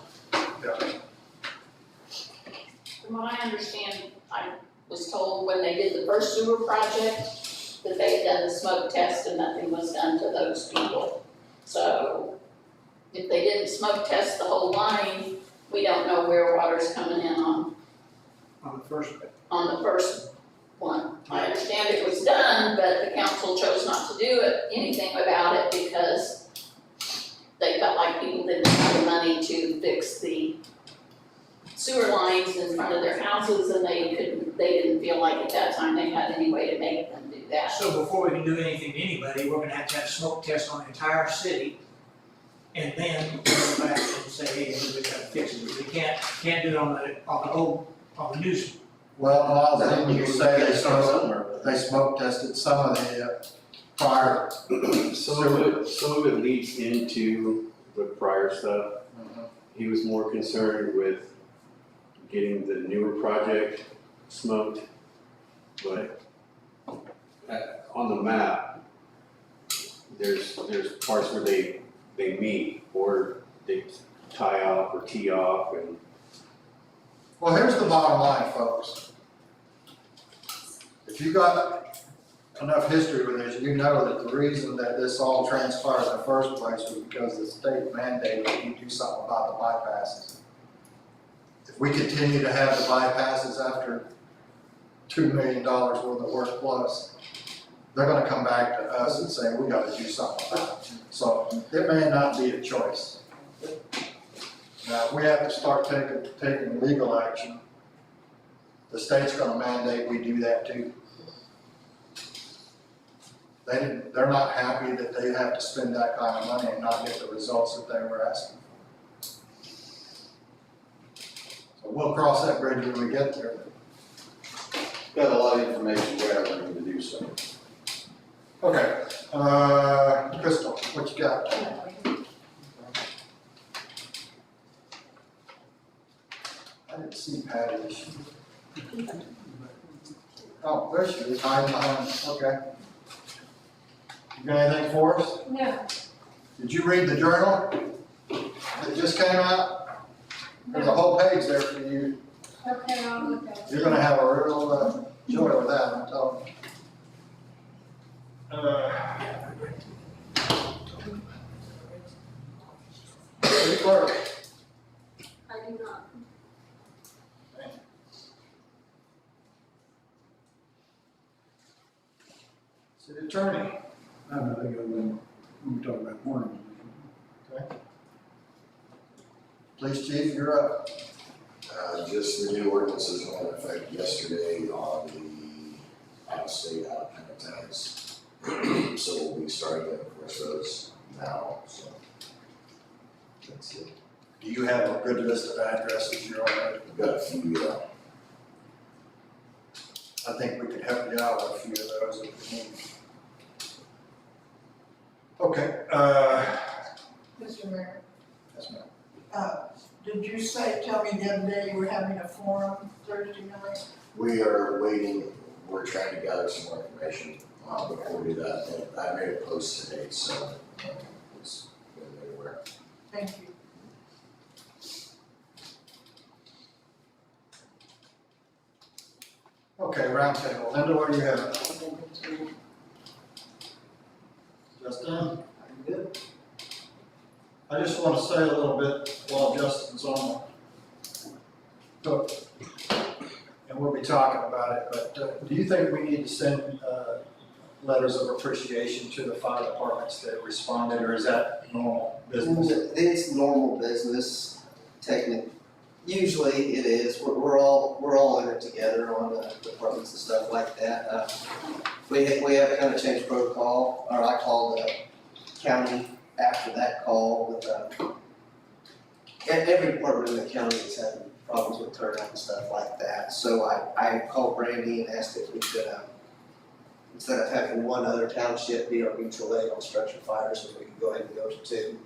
From what I understand, I was told when they did the first sewer project, that they had done the smoke test and nothing was done to those people. So if they didn't smoke test the whole line, we don't know where water's coming in On the first bit. on the first one. I understand it was done, but the council chose not to do anything about it because they felt like people didn't have the money to fix the sewer lines in front of their houses and they didn't feel like at that time they had any way to make them do that. So before we can do anything to anybody, we're gonna have to have a smoke test on the entire city. And then go back and say, hey, we gotta fix it. We can't do it on the news. Well, Miles, didn't you say they smoke tested some of the prior? Some of it leads into the prior stuff. He was more concerned with getting the newer project smoked, but on the map, there's parts where they meet, or they tie off or tee off, and Well, here's the bottom line, folks. If you got enough history with this, you know that the reason that this all transpired in the first place was because the state mandated that you do something about the bypasses. If we continue to have the bypasses after $2 million worth of work plus, they're gonna come back to us and say, we gotta do something about it. So it may not be a choice. Now, if we have to start taking legal action, the state's gonna mandate we do that too. They're not happy that they have to spend that kind of money and not get the results that they were asking for. So we'll cross that bridge when we get there. Got a lot of information gathering to do so. Okay, Crystal, what you got? I didn't see Patty. Oh, there she is, hiding behind, okay. You got anything for us? No, Did you read the journal? It just came out? There's a whole page there for you. okay, I'll look at it. You're gonna have a real joy with that, I'm telling you. City clerk. I do not. City attorney. I don't know, I think we talk about morning. Okay. Police chief, you're up. Just the new ordinances went into effect yesterday on the out-of-state, out-of-town tax. So we'll be starting to enforce those now, so. That's it. Do you have a good list of addresses you're on? We've got a few, I think we could help you out with a few of those if we need. Okay, Mr. Mayor, yes, ma'am. did you tell me the other day you were having a forum Thursday night? we are waiting, we're trying to gather some more information, before we do that. And I made a post today, so, it's been everywhere. Thank you. Okay, roundtable. Linda, what do you have? Justin? Good. I just want to say a little bit while Justin's on. So, and we'll be talking about it, but do you think we need to send letters of appreciation to the fire departments that responded, or is that normal business? It's normal business, technically. Usually it is. We're all in it together on the departments and stuff like that. We have kind of changed protocol, or I called the county after that call with, every department in the county is having problems with turnout and stuff like that. So I called Brandy and asked if we could, instead of having one other township be our mutual aid on structured fires, if we could go ahead and go to two.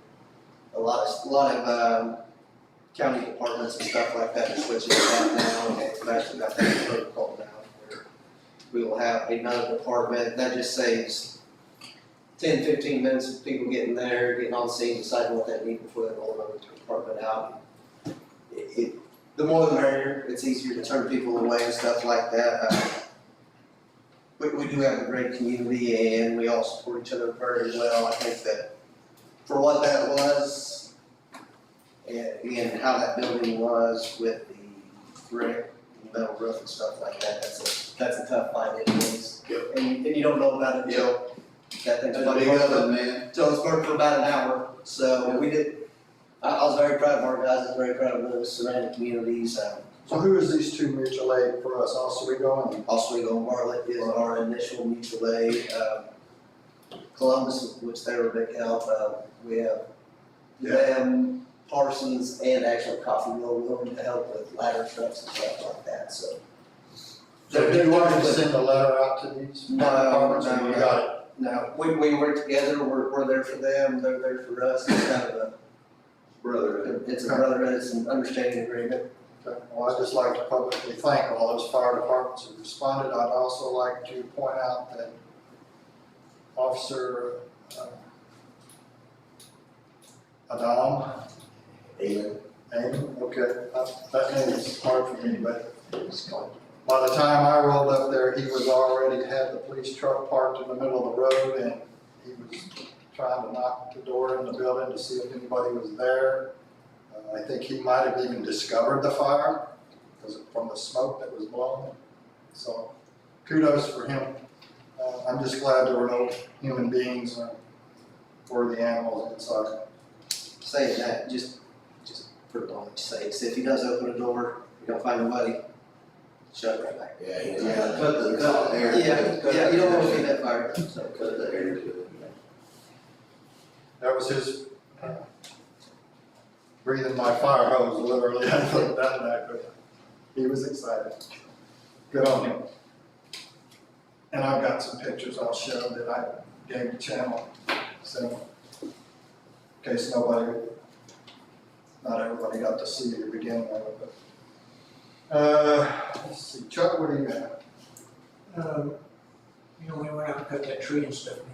A lot of county departments and stuff like that are switching to that now, and we've actually got that protocol now where we will have another department. That just saves 10, 15 minutes of people getting there, getting on scene, deciding what they need before they roll another department out. The more the merrier. It's easier to turn people away and stuff like that. We do have a great community and we all support each other very well. I think that for what that was, and how that building was with the brick, metal roof and stuff like that, that's a tough fight anyways. And you don't know about it until that thing's That's a big oven, man. until it's worked for about an hour. So we did, I was very proud of our guys, I was very proud of the surrounding communities. So who is these two mutual aid for us, Oswego and? Oswego and Bartlett is our initial mutual aid. Columbus, which they were a big help, we have them, Parsons, and actually Coffee Mill willing to help with ladder trucks and stuff like that, so. So do you want me to send a letter out to these departments, or you got it? No, we work together, we're there for them, they're there for us, it's kind of Brotherhood. it's a brotherhood, it's an understanding agreement. Okay. Well, I'd just like to publicly thank all those fire departments who responded. I'd also like to point out that Officer Adam, okay, that name is hard for me, but by the time I rolled up there, he was already had the police truck parked in the middle of the road, and he was trying to knock the door in the building to see if anybody was there. I think he might have even discovered the fire because from the smoke that was blowing. So kudos for him. I'm just glad there were no human beings or the animals inside. Saying that, just for the moment's sake, if he does open a door, you don't find nobody, shut it right back. Yeah, cut the air. Yeah, you don't want to see that fire, so. Cut the air to it. That was his breathing my fire hose, literally. I put it down that, but he was excited. Good on him. And I've got some pictures I'll show that I gave the channel, so in case not everybody got to see the beginning of it, but. Let's see, Chuck, what do you got? We went out and cut that tree and stuff down.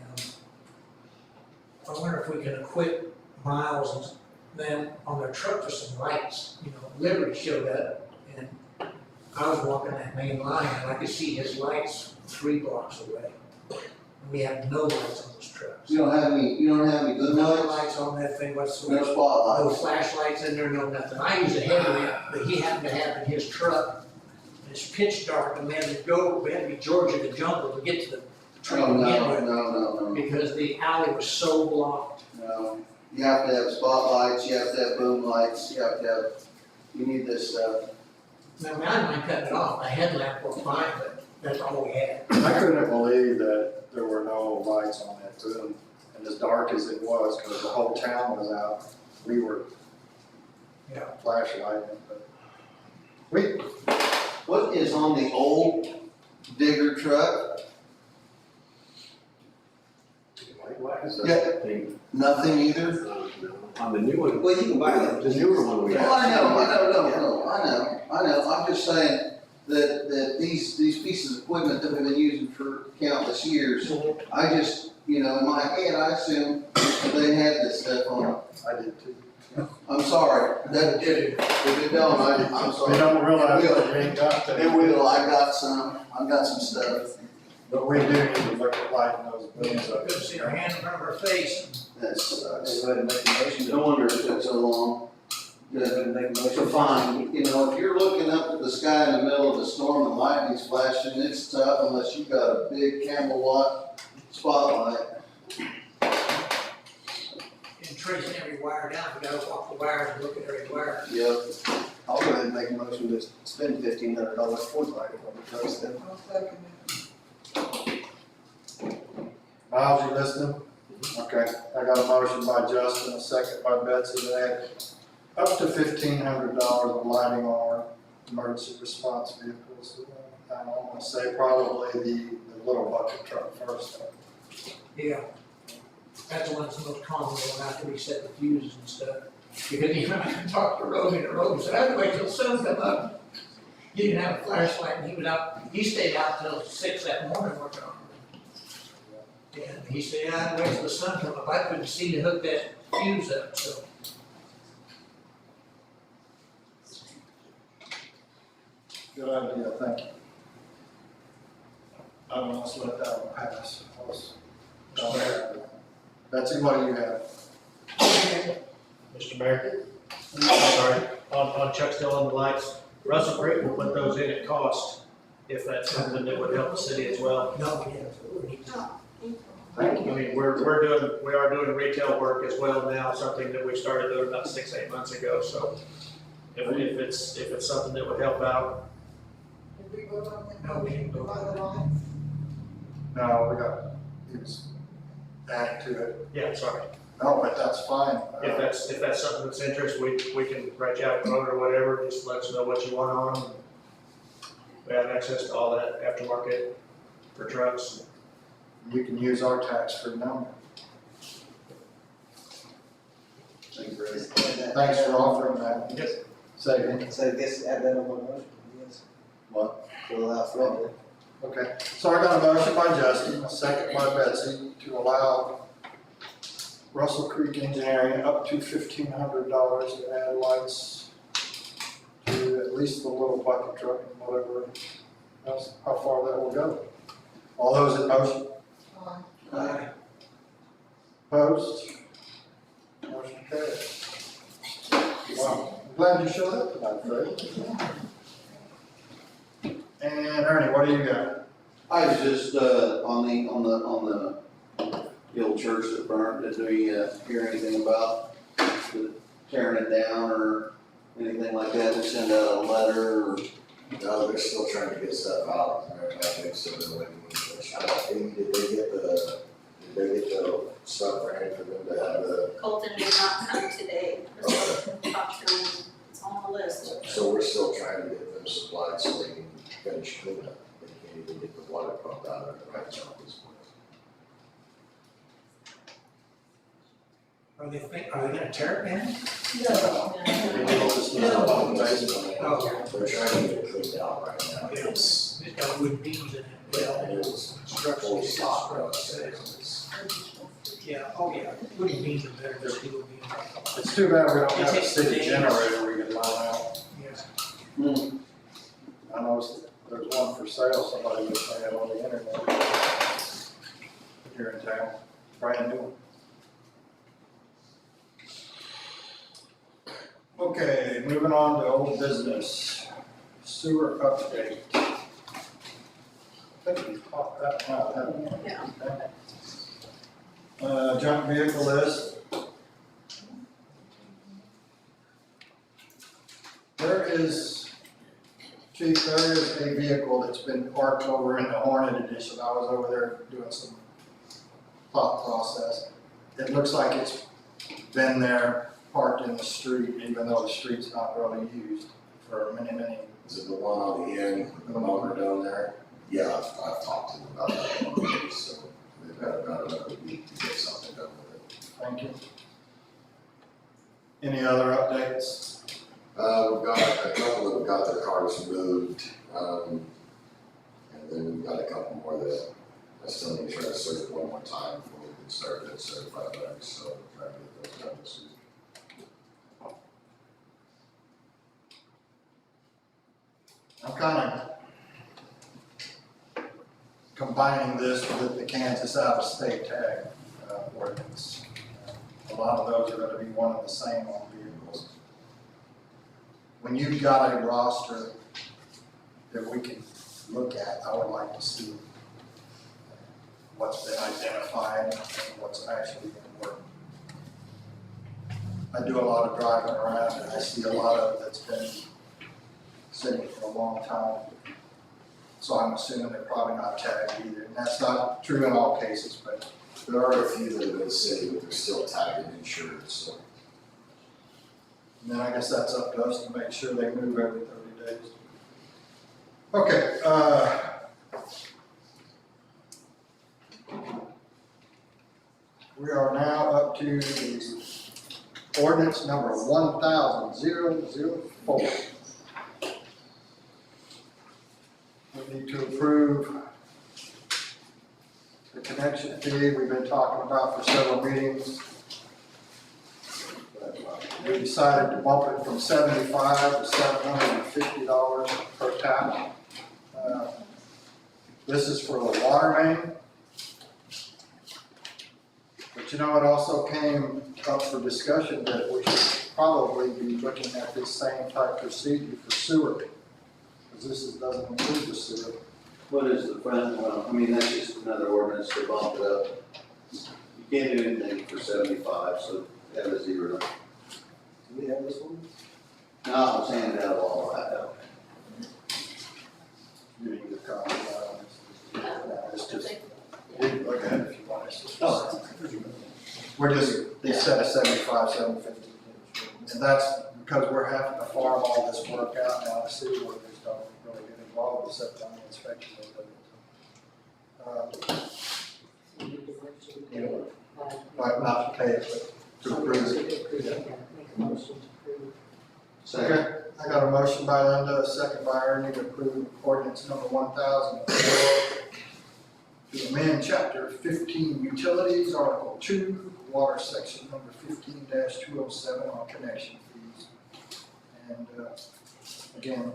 I wonder if we can equip Miles and them on their truck for some lights. Liberty showed up and I was walking that main line and I could see his lights 3 blocks away. We have no lights on those trucks. You don't have any good No lights? lights on that thing whatsoever. No spotlights? No flashlights in there, no nothing. I use a headlamp that he happened to have in his truck. It's pitch dark and we had to be Georgia the jungle to get to the Oh, truck to begin with, no. because the alley was so blocked. No, you have to have spotlights, you have to have boom lights, you need this stuff. Now, I don't mind cutting it off, a headlamp was fine, but that's all we had. I couldn't believe that there were no lights on that too, and as dark as it was, because the whole town was out, we were, flashlighting, but What is on the old digger truck? What is Yeah. that thing? Nothing either? No. On the new one, Well, you can buy them. the newer one we have. Well, I know, I'm just saying that these pieces of equipment that we've been using for countless years, I just, in my head, I assumed they had this stuff on. I did too. I'm sorry, if it don't, I'm sorry. They don't realize that we ain't got that. It will, I got some stuff. But we do need to look at lighting those buildings up. Good to see her hand in front of her face. That sucks. Go ahead and make a motion. No wonder it took so long. Go ahead and make a motion. So fine, if you're looking up at the sky in the middle of a storm and lightning's flashing, it's tough unless you've got a big Campbell-Watt spotlight. And tracing every wire down, we gotta walk the wires and look at every wire. Yep. I'll go ahead and make a motion to spend $1,500 for the light on the trucks then. I'll second it. Miles, you listening? Okay, I got a motion by Justin, a second by Betsy to add up to $1,500 of lighting on our emergency response vehicles. I'm gonna say probably the little bucket truck first. Yeah. That's the one that's the most common, they'll have to reset the fuses and stuff. Because even I talked to Rosie, and Rosie said, I had to wait till the sun come up. He didn't have a flashlight, and he was out, he stayed out till 6 that morning working on it. And he said, I had to wait till the sun come up, I couldn't see to hook that fuse up, so. Good idea, thank you. I don't want us to let that one pass. Betsy, what do you have? Mr. Mayor, I'm sorry, on Chuck still on the lights, Russell Creek will put those in at cost, if that's something that would help the city as well. No, we didn't. I mean, we are doing retail work as well now, something that we started doing about 6-8 months ago, so if it's something that would help out. Did we vote on that? No, we didn't vote. By the line? No, he was adding to it. Yeah, sorry. No, but that's fine. If that's something that's interest, we can reach out, quote or whatever, just let us know what you want on them. We have access to all that aftermarket for trucks. You can use our tax-free number. Thanks for offering that. Yes. Say again. So I guess add that on my motion, yes. What? To allow for it. Okay, so I got a motion by Justin, a second by Betsy, to allow Russell Creek Engineering up to $1,500 to add lights to at least the little bucket truck and whatever else, how far that will go. All those in motion? Aye. Opposed? Motion carries. Well, I'm glad you showed up tonight, Fred. And Ernie, what do you got? I was just, on the old church that burned, did we, hear anything about the tearing it down or anything like that? They send out a letter or? No, they're still trying to get stuff out, I think, so they're waiting. Did they get the stuff ready for them to have the, Colton did not come today, talked to him, it's on the list. so we're still trying to get them supplied so they can finish cleanup. They can't even get the water pump out of it right now at this point. Are they gonna tear it down? They're trying to get it cleaned out right now. Yeah. It's got wood beams in it. And it was Structurally structural sound. stop. Yeah, oh yeah, wooden beams are better than steel beams. It's too bad we don't have a city generator we can line out. Yes. I know there's one for sale, somebody was saying on the internet. here in town, brand new. Okay, moving on to old business, sewer update. I think we caught that out, haven't we? Yeah. Junk vehicle list. There is, Chief, there is a vehicle that's been parked over in the Hornet Edition. I was over there doing some thought process. It looks like it's been there, parked in the street, even though the street's not really used for many, many. Is it the one on the end, the motor down there? Yeah, I've talked to them about that one, so they've got about another week to get something done with it. Thank you. Any other updates? We've got a couple that have got their cars moved, and then we've got a couple more that I still need to try to search one more time before we can start that certified letters, so we'll try to get those done this week. I'm kind of combining this with the Kansas out-of-state tag ordinance. A lot of those are going to be one and the same on vehicles. When you've got a roster that we can look at, I would like to see what's been identified and what's actually been working. I do a lot of driving around and I see a lot of that's been sitting for a long time. So I'm assuming they're probably not tagged either. And that's not true in all cases, but There are a few that have been sitting, but they're still tagged and insured, so. and then I guess that's up to us to make sure they move every 30 days. Okay, we are now up to the ordinance number 1000-004. We need to approve the connection fee we've been talking about for several meetings. We decided to bump it from $75 to $750 per tap. This is for the water main. But you know, it also came up for discussion that we should probably be looking at this same type procedure for sewer. Because this doesn't include the sewer. What is the front, well, I mean, that's just another ordinance to bump it up. You can't do anything for 75, so have a zero. Do we have this one? No, I'm saying that all right out. You need to copy that. It's just, you can look at it if you want. It's just- We're just, they set a 75, 750. And that's because we're having to farm all this work out now. The city workers don't really get involved except on the inspection of it. But not to pay it, but to approve it. Second. Okay, I got a motion by Linda, a second by Ernie to approve ordinance number 1004 to amend chapter 15 utilities, article 2, water section number 15-207 on connection fees. And again,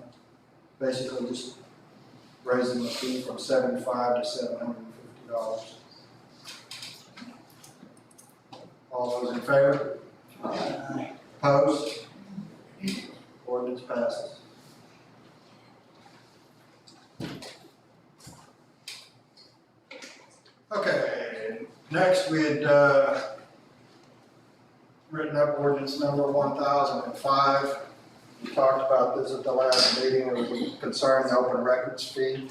basically just raising the fee from $75 to $750. All those in favor? Aye. Opposed? Ordinance passes. Okay, next we had written up ordinance number 1005. We talked about this at the last meeting, it was concerning the open records fee.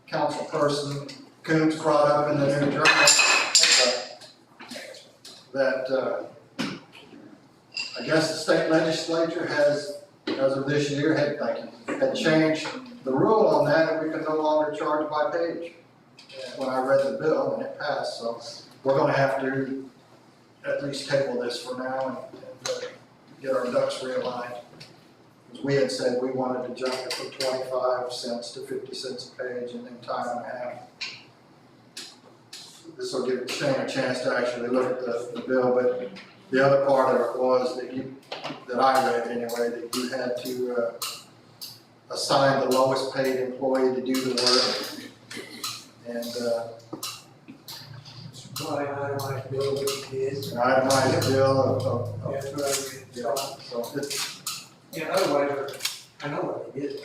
Councilperson Coombs brought up in the New Journal that I guess the state legislature has, as of this year, had changed the rule on that, and we can no longer charge by page. And when I read the bill, and it passed, so we're gonna have to at least table this for now and get our ducks realigned. Because we had said we wanted to jump it from 25 cents to 50 cents a page and then time and a half. This will give Shane a chance to actually look at the bill, but the other part of it was that I read anyway, that you had to assign the lowest paid employee to do the work. And, Probably an itemized bill, which it is. an itemized bill of, Yeah, that's what I read. yeah, so it's, Yeah, otherwise, I know what it is.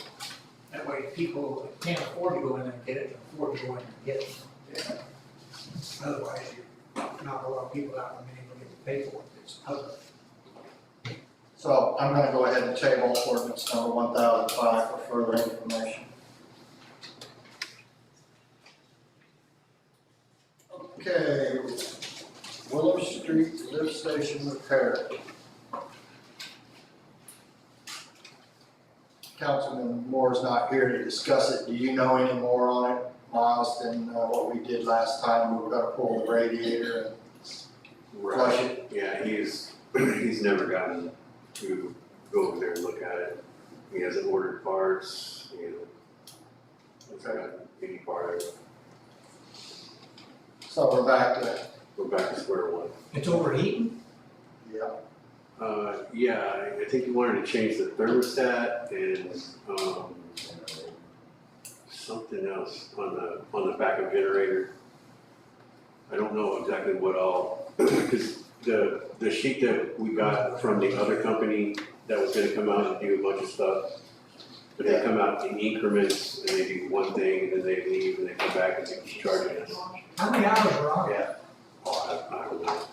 That way people that can't afford to go in there and get it, can afford to go in there and get it. Yeah. Otherwise, you knock a lot of people out and then you get the paperwork that's ugly. so I'm gonna go ahead and table ordinance number 1005 for further information. Okay, Willow Street lift station repair. Councilman Moore's not here to discuss it. Do you know any more on it, Miles, than what we did last time? We were gonna pull the radiator and flush it. Yeah, he's never gotten to go over there and look at it. He hasn't ordered parts, hasn't got any part of it. So we're back to, We're back to square one. It's overheating? yeah, Yeah, I think he wanted to change the thermostat and, something else on the backup generator. I don't know exactly what all, because the sheet that we got from the other company that was gonna come out and do a bunch of stuff, but they come out in increments and they do one thing and then they leave and they come back and they keep charging us. How many hours are on it? Yeah. Oh, I don't know.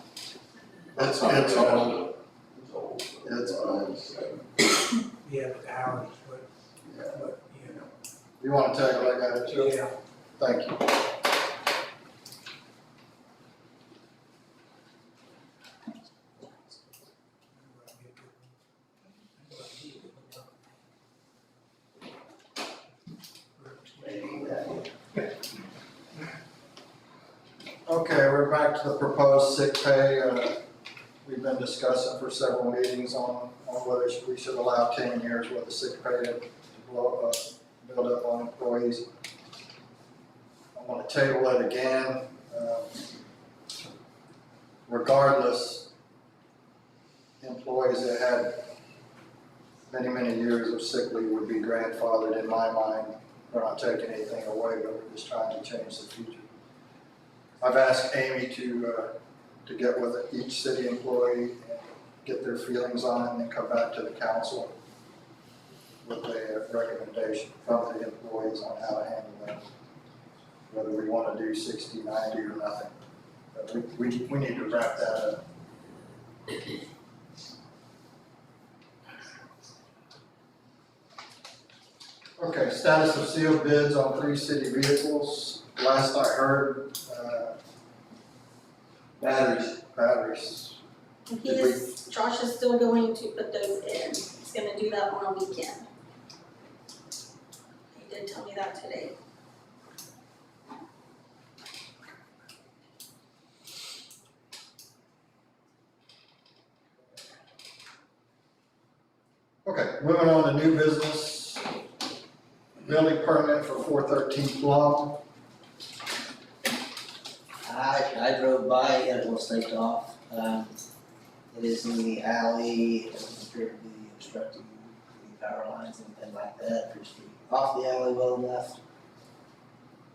it's old, it's old. Yeah, but the hours, Yeah. but, you know. You wanna take a look at it too? Yeah. Thank you. Okay, we're back to the proposed sick pay. We've been discussing for several meetings on whether we should allow 10 years worth of sick pay to build up on employees. I want to table it again. Regardless, employees that had many, many years of sick leave would be grandfathered in my mind. We're not taking anything away, but we're just trying to change the future. I've asked Amy to get with each city employee and get their feelings on it and then come back to the council with a recommendation from the employees on how to handle that. Whether we want to do 60, 90 or nothing. But we need to wrap that up. Okay, status of sealed bids on 3 city vehicles. Last I heard, batteries. Josh is still going to put those in, he's gonna do that on a weekend. He did tell me that today. Okay, moving on to new business. Building permit for 413 Plum. I drove by and it was staked off. It is in the alley, it doesn't appear to be obstructing the power lines, anything like that, appears to be off the alley well enough.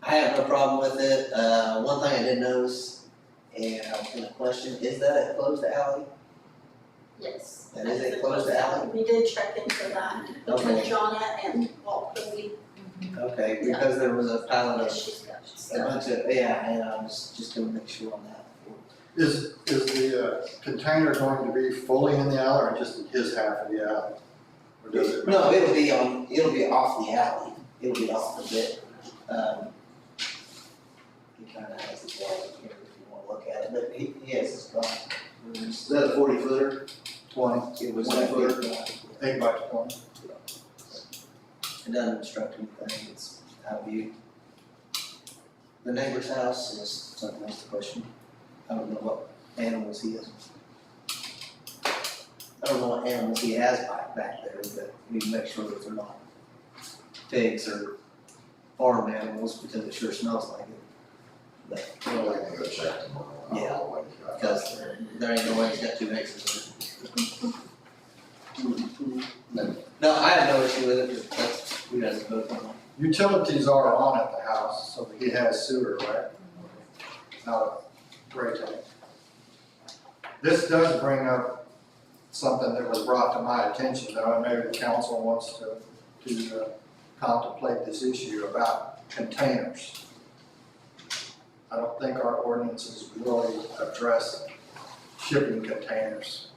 I have no problem with it. One thing I did notice, and I was gonna question, is that a closed alley? Yes. That is a closed alley? We did check into that between Okay. Jonna and Walt, because we, Okay, because there was a pallet of, she's got a stuff. bunch of, yeah, and I was just gonna make sure on that. Is the container going to be fully in the alley or just his half of the alley? Or does it? No, it'll be off the alley, it'll be off the bit. He kinda has it down here if you wanna look at it, but he has his glass. Is that a 40 footer? 20, It was 20 that footer. big. 8 by 20. It doesn't obstruct anything, it's out of view. The neighbor's house is something else to question. I don't know what animals he has. I don't know what animals he has back there, but we need to make sure that they're not pigs or farm animals, because it sure smells like it. But, Well, I can go check tomorrow. Yeah, because there ain't no way he's got 2 acres of it. No, I have no issue with it, that's Who doesn't vote on it? Utilities are on at the house, so he has sewer, right? Not a gray tank. This does bring up something that was brought to my attention, though, and maybe the council wants to contemplate this issue about containers. I don't think our ordinances really address shipping containers.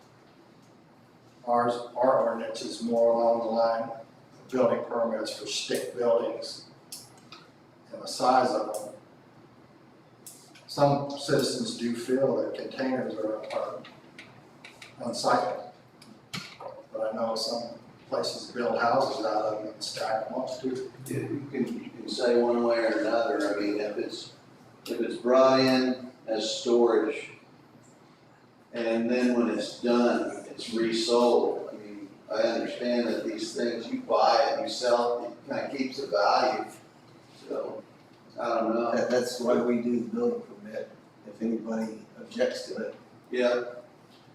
Our ordinance is more along the line of building permits for stick buildings and the size of them. Some citizens do feel that containers are unsightly. But I know some places build houses out of them and stack them up too. You can say one way or another, I mean, if it's brought in as storage, and then when it's done, it's resold, I mean, I understand that these things, you buy it, you sell it, it kind of keeps the value, so, I don't know. That's why we do the building permit, if anybody objects to it. Yeah,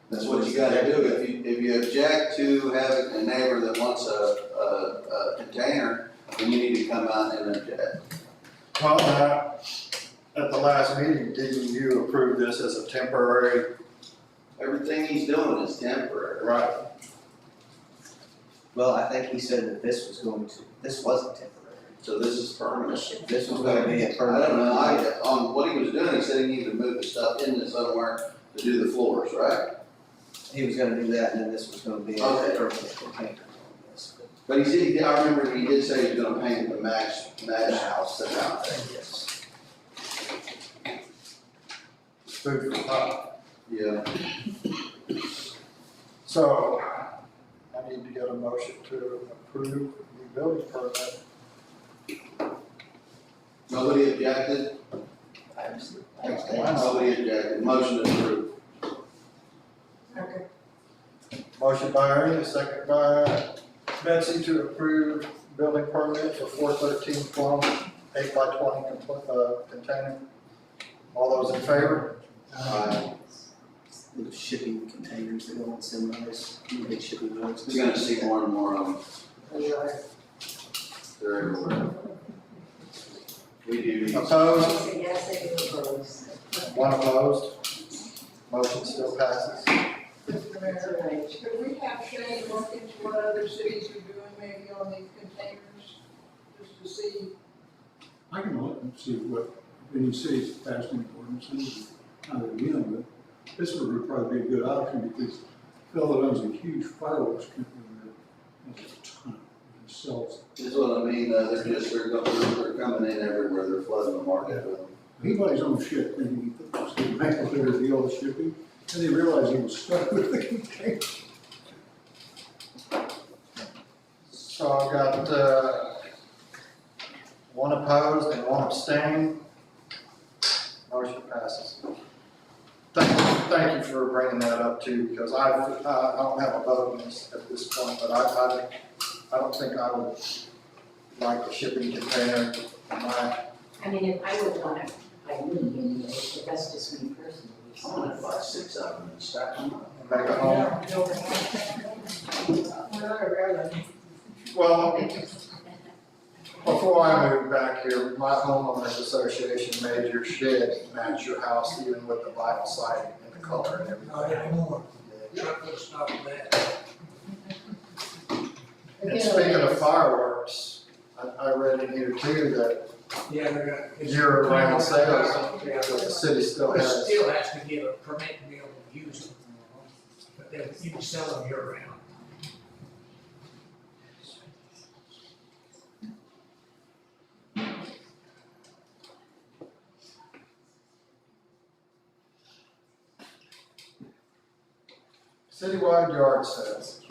that's what you gotta do, if you object to having a neighbor that wants a container, then you need to come out and object. Well, at the last meeting, didn't you approve this as a temporary? Everything he's doing is temporary. Right. Well, I think he said that this wasn't temporary. So this is permanent. This was gonna be a I permanent. don't know, on what he was doing, he said he needed to move the stuff into somewhere to do the floors, right? He was gonna do that, and then this was gonna be a Okay. permanent container. Yes. But he said, I remember he did say he was gonna paint the match house, the house. Yes. Food for thought. Yeah. So, I need to get a motion to approve the building permit. Nobody objected? Nobody objected, motion approved. Okay. Motion by Ernie, second by Betsy to approve building permit for 413 Plum, 8x20 container. All those in favor? The shipping containers that go on semis, big shipping loads. You're gonna see more and more of them. They're everywhere. We do need. Opposed? Yes, they do oppose. One opposed? Motion still passes. Mr. Mayor, could we have Shane look into what other cities are doing maybe on these containers, just to see? I can look and see what, any cities passed any ordinances, how they're dealing with. This would probably be a good option because Phil owns a huge fireworks company that has a ton, and sells. This is what I mean, they're coming in everywhere, they're flooding the market with them. He bought his own ship thinking he thought it was going to make a better deal with shipping, and he realized he was stuck with the container. So I've got, one opposed and one abstaining. Motion passes. Thank you for bringing that up too, because I don't have a vote on this at this point, but I don't think I would like a shipping container in my, I mean, if I would want to, I wouldn't anyway, but that's just me personally. I wanted to buy 6 of them and stack them up. make a home. Well, before I moved back here, my homeowners association made your shed match your house, even with the vinyl siding and the color and everything. Not anymore. Truck will stop that. And speaking of fireworks, I read in here too that Yeah, they're gonna. year-round sales, Yeah. that the city still But has. still has to give a permit to be able to use them. But then you can sell them year round. Citywide yard sales.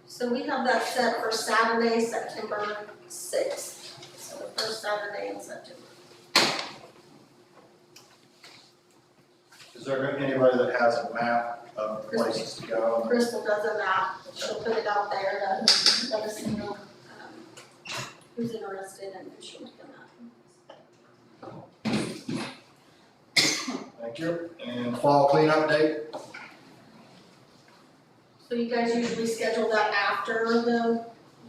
So we have that set for Saturday, September 6th, so the first Saturday in September. Is there anybody that has a map of places to go? Crystal does a map, she'll put it out there to let us know who's interested and who she'll make a map. Thank you. And fall cleanup date? So you guys usually schedule that after the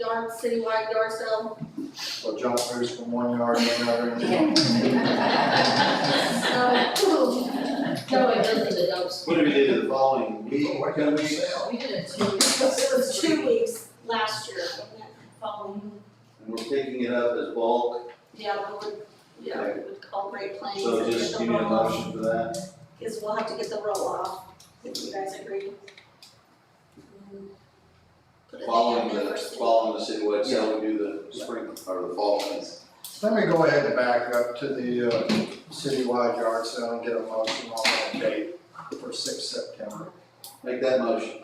citywide yard sale. So jump moves from one yard to another. So, no, it goes in the dumpster. What do we do the following week? What kind of sale? We did it 2 weeks. It was 2 weeks last year, wasn't it? Following, And we're picking it up as bulk, we would call Great Plains. so and get just the give me a roll-off. motion for that. Because we'll have to get the roll off, if you guys agree. Put it in Following there the, first thing. following the citywide sale, we do the spring, or the fall ones. Let me go ahead and back up to the citywide yard sale and get a motion on that date for 6th September. Make that motion.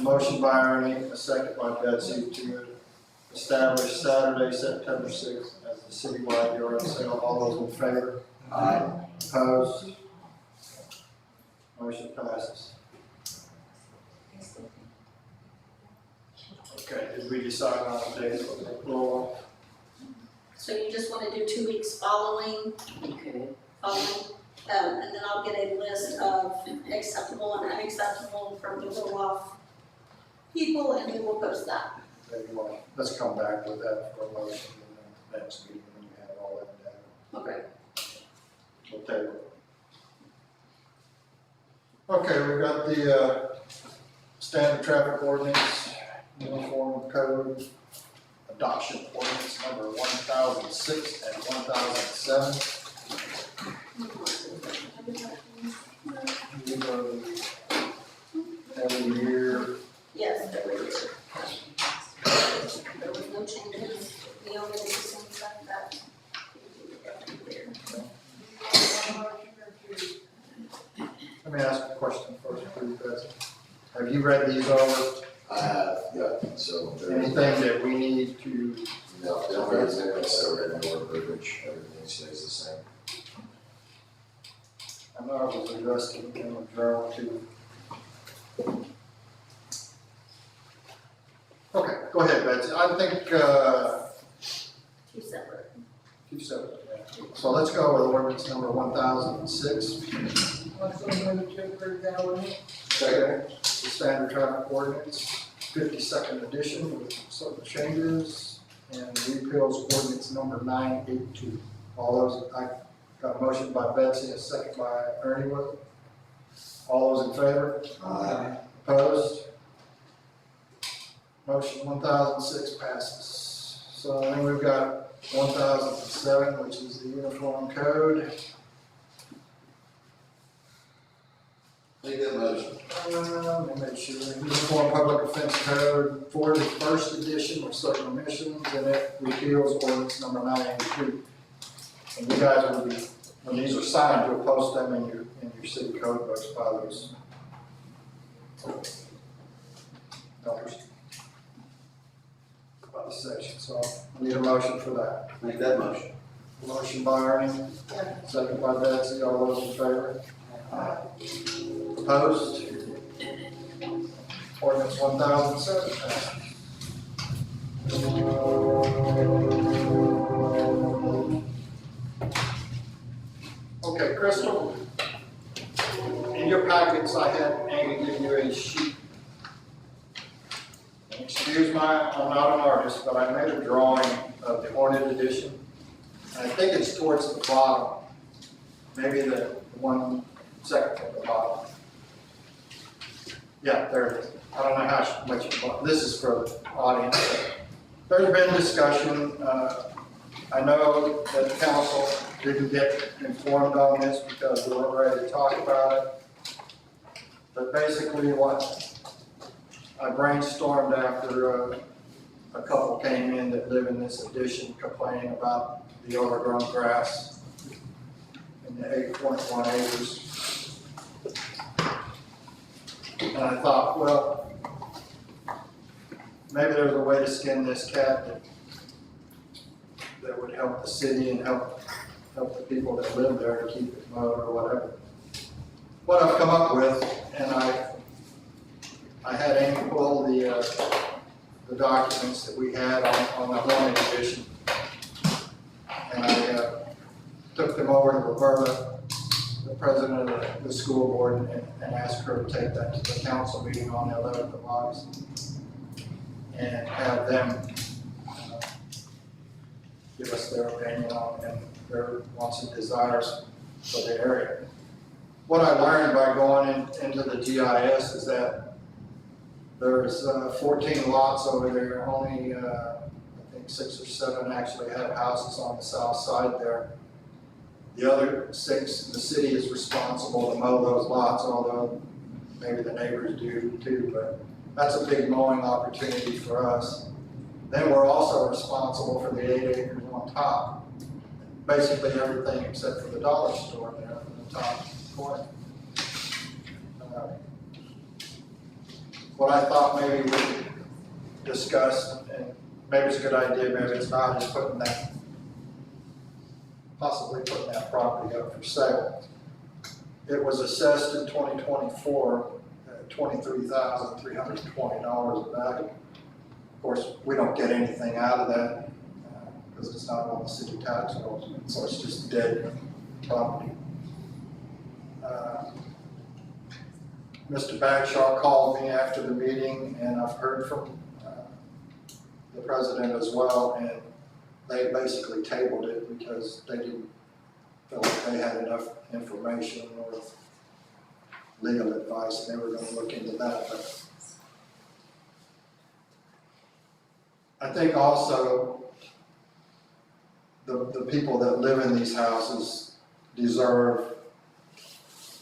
Motion by Ernie, a second by Betsy to establish Saturday, September 6th as the citywide yard sale. All those in favor? Aye. Opposed? Motion passes. Okay, did we decide on a date for the roll? So you just wanna do 2 weeks following, and then I'll get a list of acceptable and unacceptable from the roll-off people, and we will post that. Maybe let's come back with that for a motion in the next meeting when you have all that data. Okay. We'll table it. Okay, we've got the standard traffic ordinance, uniform code, adoption ordinance number 1006 and 1007. These are every year. Yes, every year. There was no changes, the only recent stuff that every year. Let me ask a question first, please, Betsy. Have you read these over? I have, yeah, so there is, Anything that we need to, no, the only amendments that were in the order verbiage, everything stays the same. I know it was addressed in the journal too. Okay, go ahead, Betsy. I think, Two separate. two separate, yeah. So let's go with ordinance number 1006. Also move to approve that ordinance. Second, the standard traffic ordinance, 52nd edition with certain changes, and repeals ordinance number 982. All those, I got a motion by Betsy, a second by Ernie, was it? All those in favor? Aye. Opposed? Motion 1006 passes. So then we've got 1007, which is the uniform code. Make that motion. Let me make sure, Uniform Public Offense Code, 41st edition with certain omissions, and it repeals ordinance number 983. And you guys will be, when these are signed, you'll post them in your city code books by those numbers. By the section, so I need a motion for that. Make that motion. Motion by Ernie, second by Betsy, all those in favor? Opposed? Ordinance 1007 passes. Okay, Crystal, in your packets, I had Amy give you a sheet. Excuse I'm not an artist, but I made a drawing of the Hornet edition. And I think it's towards the bottom, maybe the one second from the bottom. Yeah, there it is. I don't know how much, this is for the audience. There's been discussion. I know that the council didn't get informed on this because we weren't ready to talk about it. But basically what I brainstormed after a couple came in that live in this addition complaining about the overgrown grass in the 8.1 acres. And I thought, well, maybe there's a way to skin this cat that would help the city and help the people that live there to keep it mowed or whatever. What I've come up with, and I had Amy pull the documents that we had on the Hornet edition. And I took them over to Roberta, the president of the school board, and asked her to take that to the council meeting on the 11th of August. and have them give us their opinion on and their wants and desires for the area. What I learned by going into the GIS is that there's 14 lots over there, only I think 6 or 7 actually have houses on the south side there. The other 6, the city is responsible to mow those lots, although maybe the neighbors do too, but that's a big mowing opportunity for us. Then we're also responsible for the 8 acres on top, basically everything except for the dollar store there in the top corner. What I thought maybe we could discuss, and maybe it's a good idea, maybe it's not, is possibly putting that property up for sale. It was assessed in 2024 at $23,320 of value. Of course, we don't get anything out of that because it's not on the city tax rolls, so it's just dead property. Mr. Bagshaw called me after the meeting, and I've heard from the president as well, and they basically tabled it because they didn't feel like they had enough information or legal advice, and they were going to look into that. But I think also the people that live in these houses deserve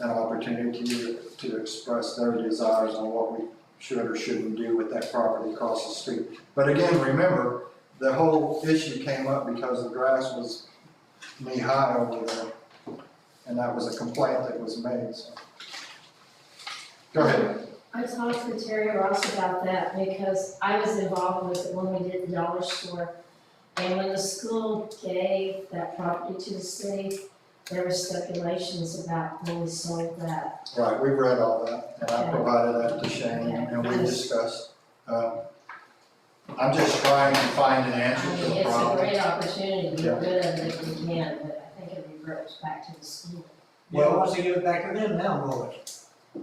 an opportunity to express their desires on what we should or shouldn't do with that property across the street. But again, remember, the whole issue came up because the grass was knee-high over there, and that was a complaint that was made, so. Go ahead. I talked with Terry Ross about that because I was involved with it when we did the dollar store. And when the school gave that property to the city, there were speculations about when we sold that. Right, we've read all that, and I Okay. provided that to Shane, Okay. and we discussed. I'm just trying to find an I answer to mean, the it's a problem. great opportunity to Yeah. get rid of it if we can, but I think it reverts back to the school. Well, once they give it back to them, now roll it.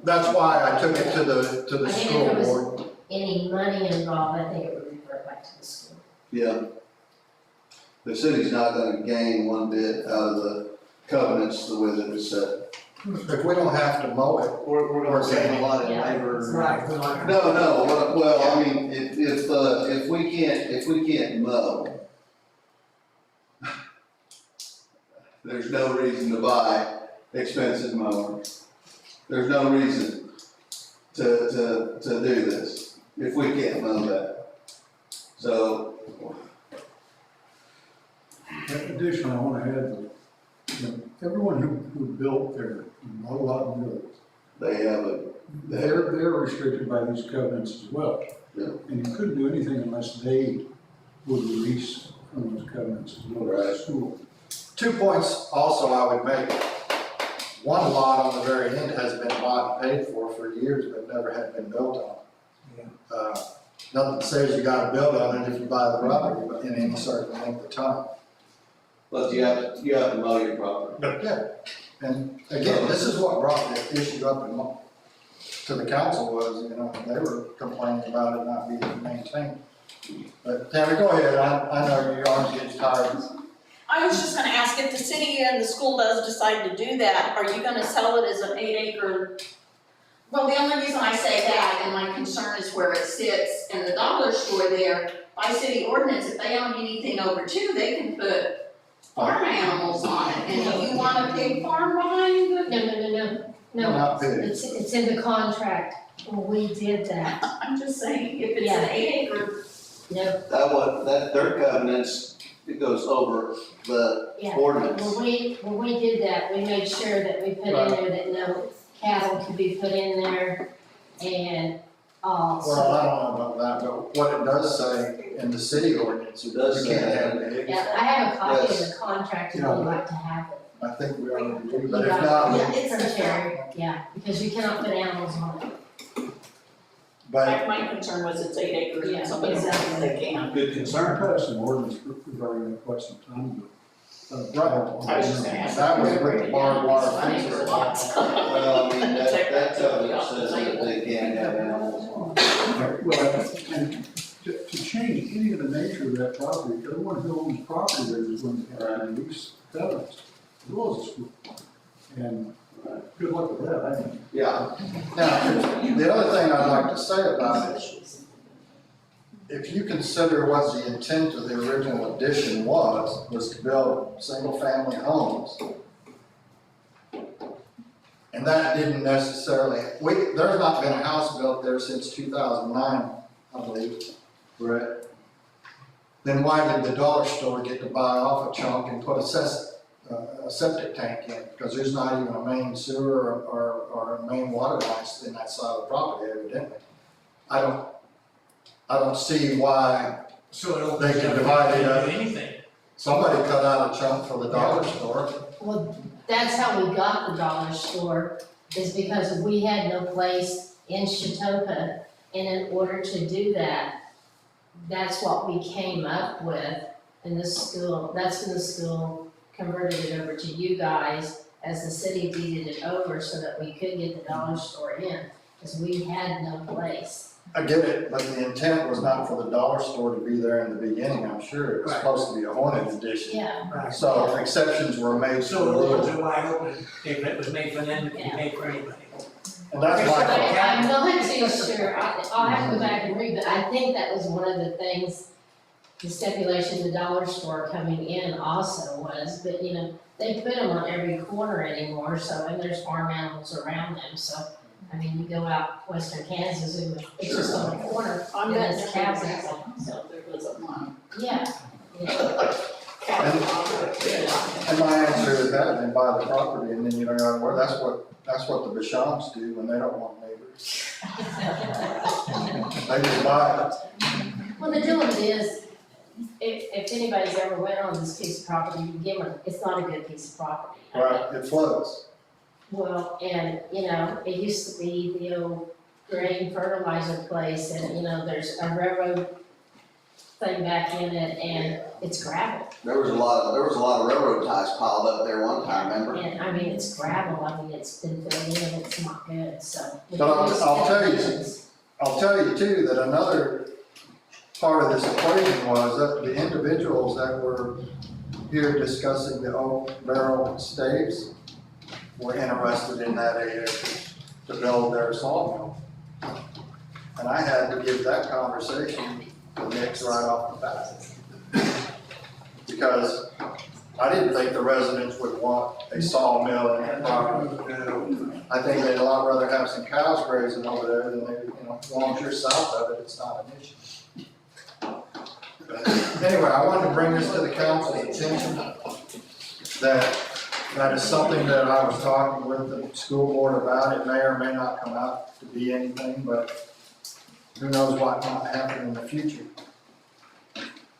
That's why I took it to the I think school if there was board. any money involved, I think it would revert back to the school. Yeah. The city's not gonna gain one bit out of the covenants the way that it's set. If we don't have to mow it, We're gonna save a lot of Yeah. labor. Right. we like- No, well, I mean, if we can't mow, there's no reason to buy expensive mowers. There's no reason to do this, if we can't mow that. So, Additionally, I want to add that, everyone who built there, not a lot of buildings, they have a, they're restricted by these covenants as well. Yeah. And you couldn't do anything unless they would release from those covenants as well as the school. 2 points also I would make. One lot on the very end has been bought and paid for years, but never had been built on. Yeah. Nothing says you gotta build on it if you buy the property in any certain length of time. but you have to mow your property. But yeah, and again, this is what brought the issue up to the council was, they were complaining about it not being maintained. But Tammy, go ahead, I know your arms getting tired. I was just gonna ask, if the city and the school does decide to do that, are you gonna sell it as an 8-acre? Well, the only reason I say that, and my concern is where it sits in the dollar store there, by city ordinance, if they own anything over 2, they can put farm animals on it, and do you want a pig farm behind the? No, Not big. it's in the contract, when we did that, I'm just saying, if it's Yeah. an 8-acre, no, Their covenants, it goes over the yeah. ordinance. When we did that, we made sure that we put in there that no cattle could be put in there, and, Well, I don't know about that, but what it does say in the city ordinance, It does you can't say have that. pigs. yeah, I have a copy of Yes. the contract if you'd like to have it. I think we already do, but You if got it? not, Yeah, we- it's from Terry, yeah, because you cannot put animals on it. but My concern was it's 8 acres Yeah, and somebody else thinks exactly. they can. Good I concern. passed an ordinance regarding that quite some time ago. Right. I was just gonna ask. That was with the barbed wire Funny fence. for lots. Well, I mean, that covenant says that they can't have animals. Well, and change any of the nature of that property, because everyone who owns property there is going to have to lease covenants, as well as the school. And good luck with that, I think. Yeah. Now, the other thing I'd like to say about it, if you consider what the intent of the original addition was to build single-family homes, and that didn't necessarily, there's not been a house built there since 2009, I believe, Brett. Then why did the dollar store get to buy off a chunk and put a septic tank in? Because there's not even a main sewer or a main water line in that side of the property, evidently. I don't see why So they can divide it up. Anything. Somebody cut out a chunk for the dollar store. Well, that's how we got the dollar store, is because we had no place in Chetopa, and in order to do that, that's what we came up with in the school. That's when the school converted it over to you guys, as the city deeded it over so that we could get the dollar store in, because we had no place. I get it, but the intent was not for the dollar store to be there in the beginning, I'm sure. It was Right. supposed to be a haunted addition. Yeah, Right. So exceptions were made for So the the roads rule. are wide open, if it was made for them, it could be made for anybody. And that's but why, I'm not too sure, I'll have to go back and read, but I think that was one of the things, the stipulation, the dollar store coming in also was, but you know, they put them on every corner anymore, so, and there's farm animals around them, so, I mean, you go out western Kansas, and it's just on a corner, I'm and not it's cows and stuff, so there goes a line. yeah. Yeah. and my answer is that, then buy the property and then you don't know where, that's what the Bashams do when they don't want neighbors. They just buy it. Well, the deal is, if anybody's ever went on this piece of property, you give them, it's not a good piece of property. Right, it flows. Well, and, you know, it used to be the old grain fertilizer place, and, you know, there's a railroad thing back in it, and it's gravel. There was a lot of railroad ties piled up there one time, remember? And, I mean, it's gravel, I mean, it's been filled in, it's not good, so. But I'll tell you too, that another part of this equation was that the individuals that were here discussing the oak barrel staves were interested in that area to build their sawmill. And I had to give that conversation to Nick's right off the bat. Because I didn't think the residents would want a sawmill in their property. I think they'd a lot rather have some cows grazing over there than they, you know, as long as you're south of it, it's not an issue. Anyway, I wanted to bring this to the council's attention, that is something that I was talking with the school board about. It may or may not come out to be anything, but who knows what might happen in the future.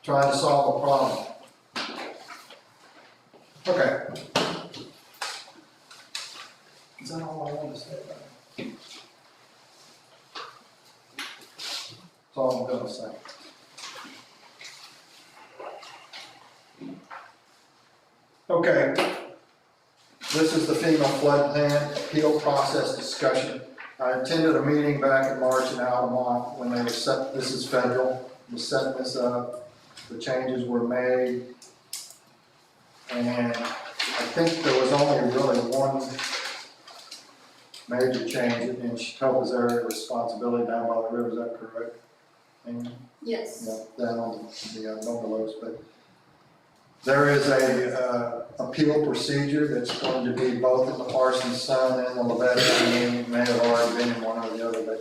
Trying to solve a problem. Okay. Is that all I want to say about it? That's all I'm gonna say. Okay, this is the FEMA flood plan appeal process discussion. I attended a meeting back in March in Altamont when they were set, this is federal, was setting this up, the changes were made. And I think there was only really one major change in Chetopa's area of responsibility down by the river, is that correct? Amy? Yes. Yeah, down on the bungalows, but there is a appeal procedure that's going to be both in the Parsons Sun and the Levette. I mean, it may have already been in one or the other, but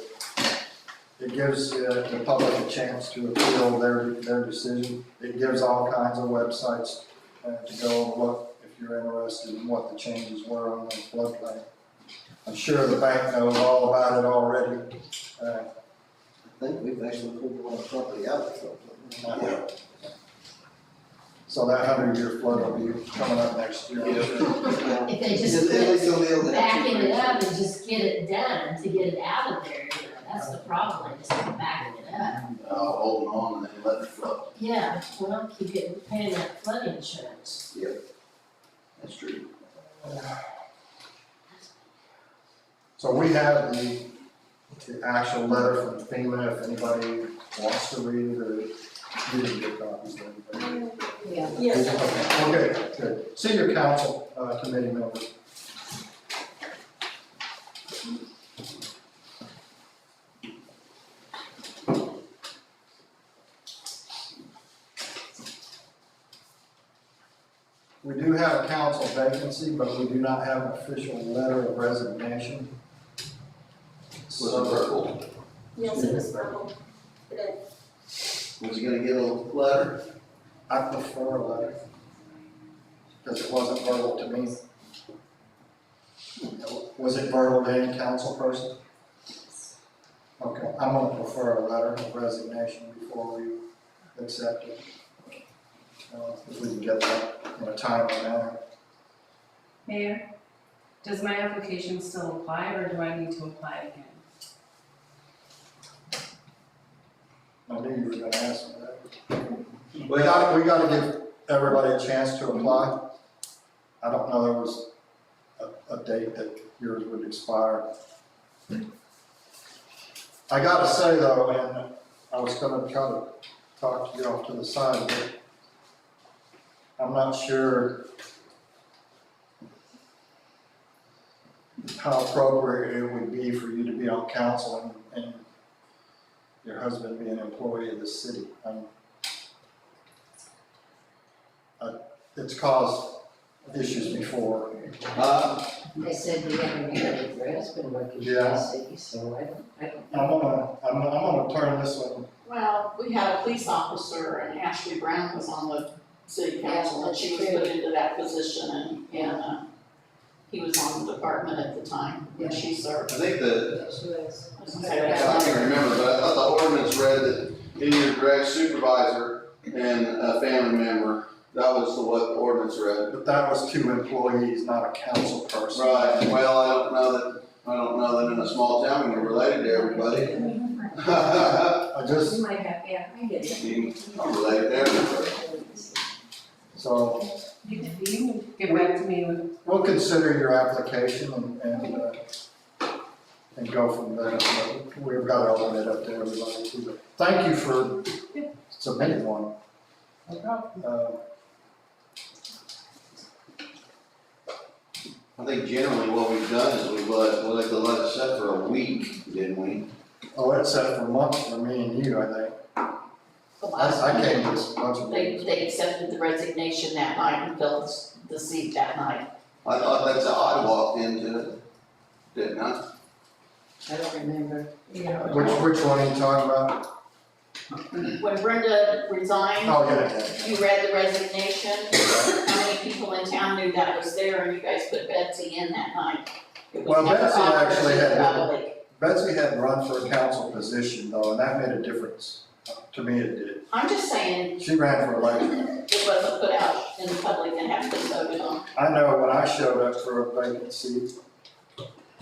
it gives the public a chance to appeal their decision. It gives all kinds of websites to go and look if you're interested in what the changes were on the floodplain. I'm sure the bank knows all about it already. I think we've actually pulled one property out of the floodplain. So that 100-year flood will be coming up next year. I'm sure. If they just At least they'll be able to have backing two it up bridges. and just get it done to get it out of there, you know, that's the problem, just backing it up. Holding on and then letting it flow. Yeah, well, keep getting, paying that flood insurance. That's true. So we have the actual letter from FEMA, if anybody wants to read it, or you didn't get copies of it? Yeah. Yes. Okay, good. Senior council, committee members. We do have a council vacancy, but we do not have an official letter of resignation. Was it verbal? Yes, it was verbal today. Was he gonna get a letter? I prefer a letter, because it wasn't verbal to me. Was it verbal to any council person? Okay, I'm gonna prefer a letter of resignation before we accept it. If we can get that in a timely manner. Mayor, does my application still apply, or do I need to apply again? I knew you were gonna ask me that. We gotta give everybody a chance to apply. I don't know there was a date that yours would expire. I gotta say though, and I was gonna try to talk to you off to the side, but I'm not sure how appropriate it would be for you to be on council and your husband be an employee of the city. It's caused issues before. They said you haven't married your husband working for the Yeah. city, so I don't. I'm gonna turn this one. Well, we had a police officer and Ashley Brown was on the city council and she was put into that position and he was on the department at the time when she served. I think the, She was. I was gonna say I that's can't remember, but I thought the ordinance read that any direct supervisor and a family member, that was what the ordinance read. But that was 2 employees, not a council person. Right, well, I don't know that in a small town we're related to everybody. I just, You might have, yeah, I get it. I'm related to everybody. so You can get back to me with, we'll consider your application and go from there. But we've got to open it up to everybody too. But thank you for submitting one. I think generally what we've done is we've let it set for a week, didn't we? Oh, it's set for months for me and you, I think. the last I one. came to this bunch of meetings. They accepted the resignation that night and filled the seat that night. I thought that's how I walked into it, didn't I? I don't remember. Which one are you talking about? When Brenda resigned, Oh, yeah. you read the resignation. How many people in town knew that was there and you guys put Betsy in that night? It was Well, never Betsy offered actually to the had- public. Betsy had run for a council position though, and that made a difference. To me, it did. I'm just saying, She ran for election. it wasn't put out in the public and have to vote on. I know when I showed up for a vacant seat,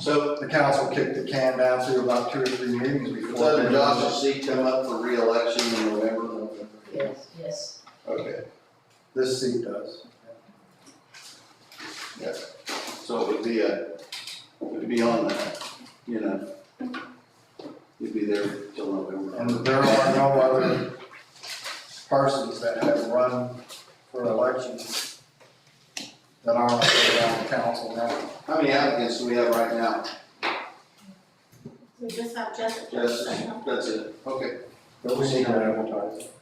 So, the council kicked the can down through about 2 or 3 meetings before. doesn't Josh's seat come up for re-election in November? Yes. Okay, This seat does. so it would be on that, you know. You'd be there till November. And there are no other persons that have run for election that aren't on council now. How many applicants do we have right now? We just have Jessica. Yes, that's it, okay. But we need to advertise it.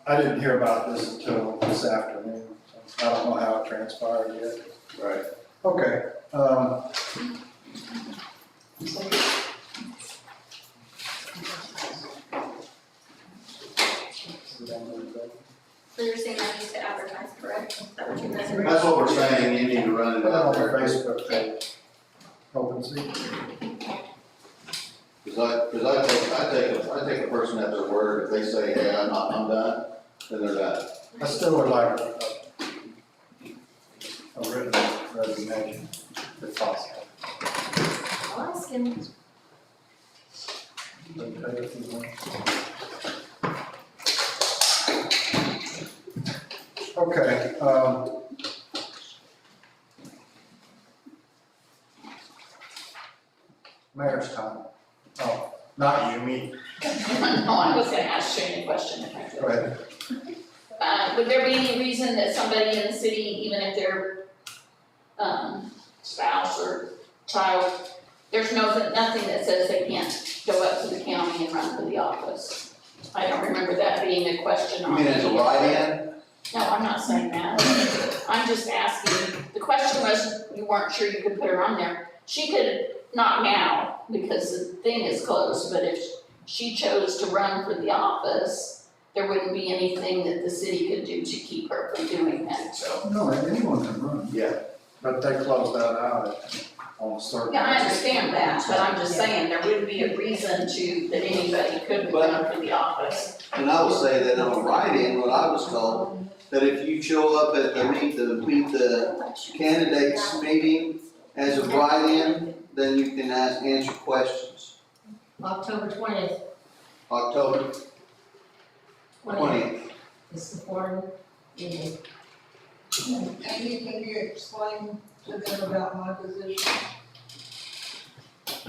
I didn't hear about this until this afternoon, so I don't know how it transpired yet. Right. Okay, So you're saying I need to advertise, correct? Is that what you guys are? That's what we're saying, you need to run it put it on out the there. Facebook page. Open seat. Cause I take a person at their word, if they say, hey, I'm done, then they're done. I still would like a written resignation, if possible. I'll ask him. Okay, if you want. Okay, mayor's time. Oh, not you, me. No, I was gonna ask Shane a question if I could. Go ahead. Would there be any reason that somebody in the city, even if their, spouse or child, there's nothing that says they can't go up to the county and run for the office? I don't remember that being a question You on. mean as a write-in? No, I'm not saying that. I'm just asking, the question was, you weren't sure you could put her on there. She could, not now, because the thing is closed, but if she chose to run for the office, there wouldn't be anything that the city could do to keep her from doing that, so. No, anyone can run. Yeah, but they closed that out on certain. Yeah, I understand that, but I'm just saying, there wouldn't be a reason to, that anybody couldn't run for the office. And I will say that on a write-in, what I was told, that if you show up at the meet the candidates meeting as a write-in, then you can answer questions. October 20th, October 20th. is the forum meeting. Amy, can you explain to them about my position?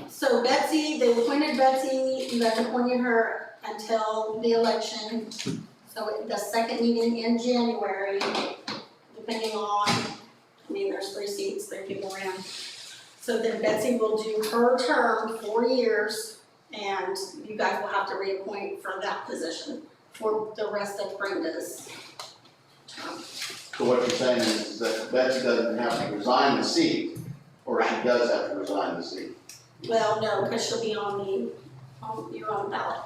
So Betsy, they appointed Betsy, you guys appointed her until the election. So the second meeting in January, depending on, I mean, there's 3 seats, 3 people ran. So then Betsy will do her term, 4 years, and you guys will have to reappoint for that position for the rest of Brenda's term. So what you're saying is that Betsy doesn't have to resign the seat, or she does have to resign the seat? Well, no, because she'll be on your own ballot.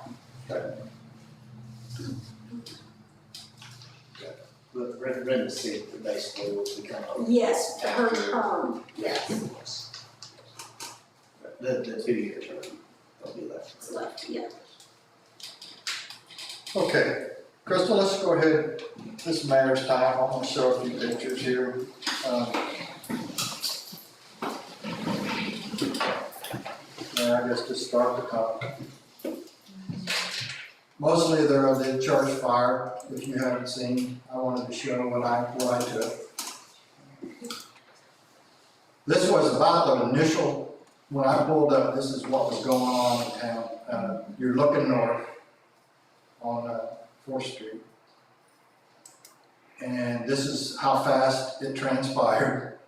But Brenda's seat basically will become open. Yes, her term, yes, The 2-year term, will be left. it's left, yeah. Okay, Crystal, let's go ahead, this is mayor's time, I'm gonna show a few pictures here. Yeah, I guess just start the top. Mostly they're of the church fire, if you haven't seen, I wanted to show what I took. This was about the initial, when I pulled up, this is what was going on in town. You're looking north on 4th Street. And this is how fast it transpired.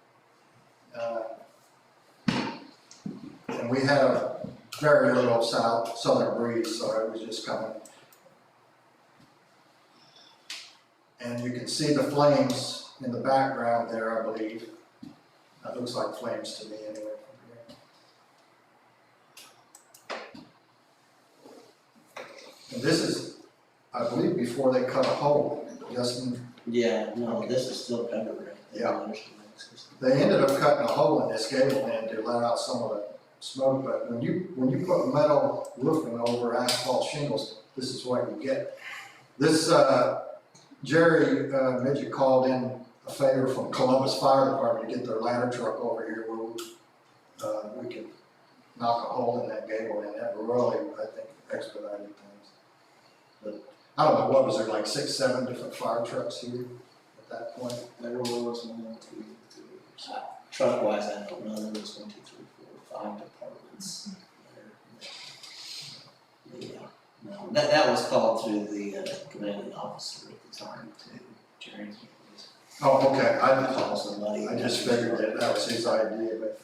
And we had a very little southern breeze, so it was just coming. And you can see the flames in the background there, I believe. That looks like flames to me anyway from here. And this is, I believe, before they cut a hole, Justin. Yeah, no, this is still covered. Yeah. They ended up cutting a hole in this gable end to let out some of the smoke, but when you put metal roofing over asphalt shingles, this is what you get. This, Jerry Midget called in a favor from Columbus Fire Department to get their ladder truck over here where we could knock a hole in that gable end. That really, I think, expedited things. But I don't know, what was there, like 6, 7 different fire trucks here at that point? There was 1, 2, 3. Truck wise, I don't know, there was 1, 2, 3, 4, 5 departments there. Yeah, no, that was called through the commanding officer at the time too, Jerry. Oh, okay, Call somebody. I just figured that was his idea, but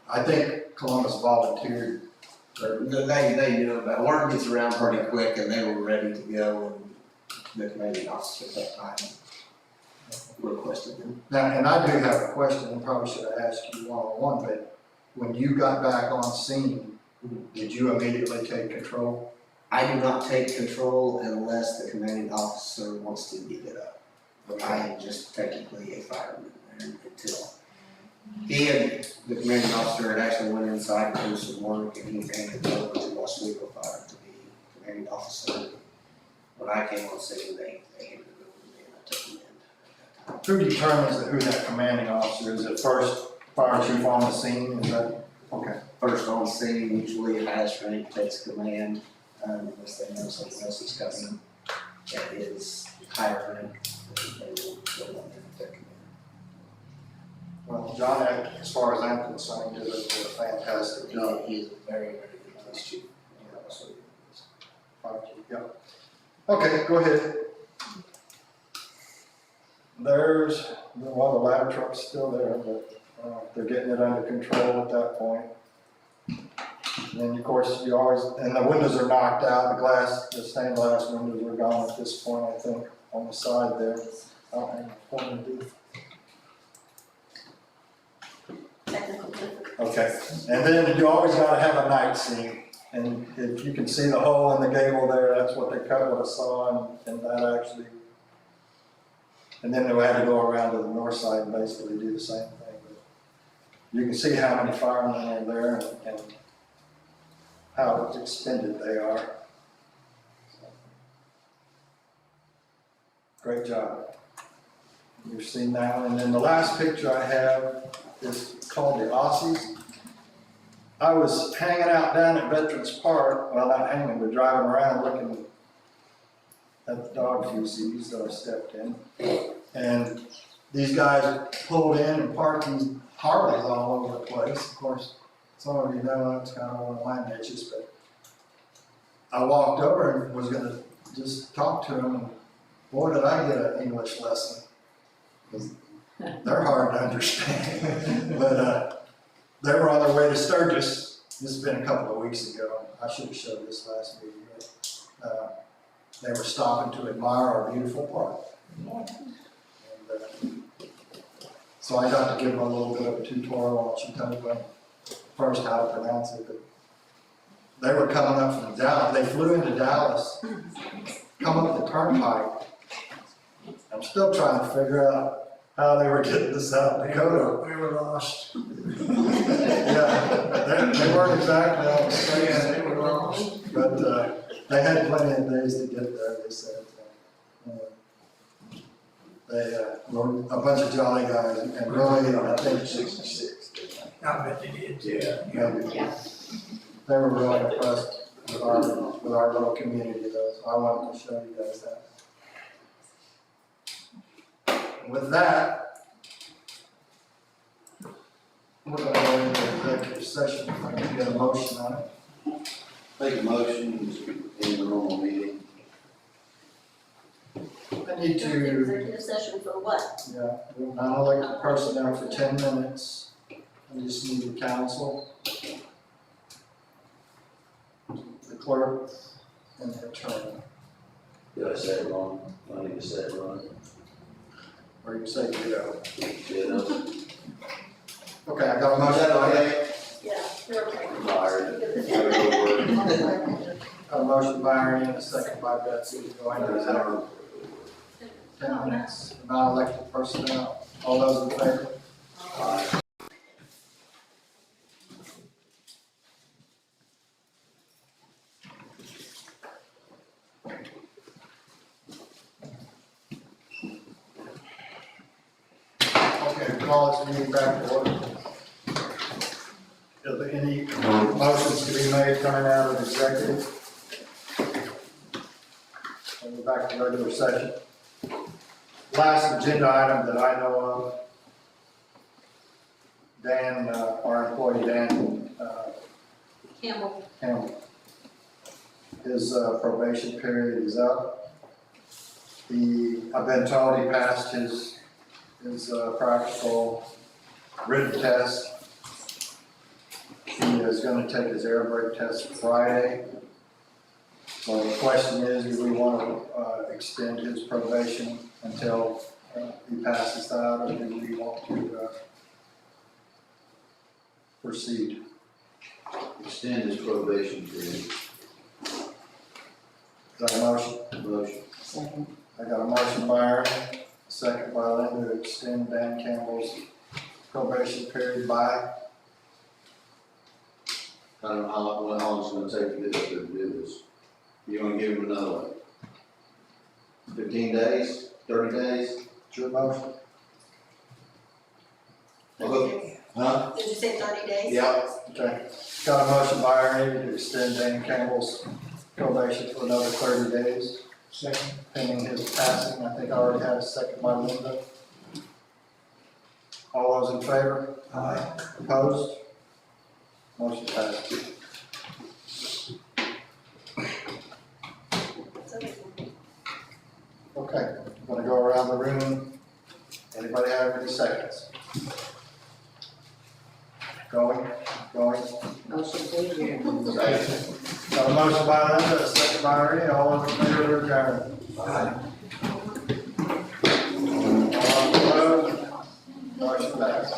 I think Columbus volunteered. They knew about it. Word gets around pretty quick and they were ready to go, and the commanding officer at that time requested them. Now, and I do have a question, and probably should have asked you one-on-one, but when you got back on scene, did you immediately take control? I do not take control unless the commanding officer wants to give it up. I am just technically a fireman there until. He and the commanding officer had actually went inside to do some work, and he handed it over to Oswego Fire to be commanding officer. When I came on scene, they handed it over to me and I took the end. Who determines who that commanding officer is? It first fire chief on the scene, is that, okay? First on scene, usually a highest rank takes command, unless they know someone else is coming. That is higher rank, they will go on there and take command. Well, John, as far as I'm concerned, did a fantastic job. He is a very, very good police chief. Fire chief. Okay, go ahead. There's, well, the ladder truck's still there, but they're getting it under control at that point. And of course, you always, and the windows are knocked out, the stained glass windows are gone at this point, I think, on the side there. I don't have a phone to do. Okay, and then you always gotta have a night scene. And if you can see the hole in the gable there, that's what they cut with a saw, and that actually, and then they had to go around to the north side and basically do the same thing. But you can see how many firemen are there and how extended they are. Great job. You've seen that one. And then the last picture I have is called the Aussies. I was hanging out down at Veterans Park, well, not hanging, but driving around looking at the dog feces that I stepped in. And these guys pulled in and parked these Harleys all over the place. Of course, some of you know that's kind of one of my niches, but I walked over and was gonna just talk to them, and boy, did I get an English lesson. They're hard to understand. But they were on their way to Sturgis. This has been a couple of weeks ago. I should have showed this last meeting, but they were stopping to admire our beautiful park. And, so I got to give them a little bit of a tutorial on Chetopa, first how to pronounce it. But they were coming up from Dallas. They flew into Dallas, come up the turnpike. I'm still trying to figure out how they were getting to South Dakota. We were lost. Yeah, they weren't exactly on the street. Yeah, they were lost. But they had plenty of days to get there, they said. They were a bunch of jolly guys, and really, I think 66. I bet they did too. yeah, they were really impressed with our little community, though. So I wanted to show you guys that. With that, we're going to go into executive session. If I can get a motion on it. Make a motion in the normal meeting. I need to, Executive session for what? yeah, non-elected personnel for 10 minutes. I just need the council, the clerk, and the attorney. Did I say it wrong? I need to say it wrong. Or you say ditto. Ditto. Okay, I got a Is motion. that okay? Yeah, you're okay. Fired. Gotta go to work. A motion by Ernie and a second by Betsy to go into executive. 10 minutes, non-elected personnel. All those in favor? Aye. Okay, call this meeting back to order. Are there any motions to be made coming out of executive? We'll go back to regular session. Last agenda item that I know of, Dan, our employee Dan Campbell. Campbell. His probation period is up. I've been told he passed his practical written test. He is going to take his air brake test Friday. So the question is, do we want to extend his probation until he passes that, or do we want to proceed? Extend his probation period. Is that a motion? Motion. Second. I got a motion by Aaron, a second by Linda to extend Dan Campbell's probation period by, I don't know how long it's gonna take to do this. You wanna give him another one? 15 days, 30 days? it's your motion. Huh? Did you say 30 days? Yeah. Okay, got a motion by Aaron to extend Dan Campbell's probation for another 30 days. Second. Pending his passing, I think I already had a second by Linda. All those in favor? Aye. Opposed? Motion passed. around the room. Anybody have any seconds? Going. Motion to adjourn. Got a motion by Linda, a second by Ernie, all in favor of adjournment? All opposed? Motion passed.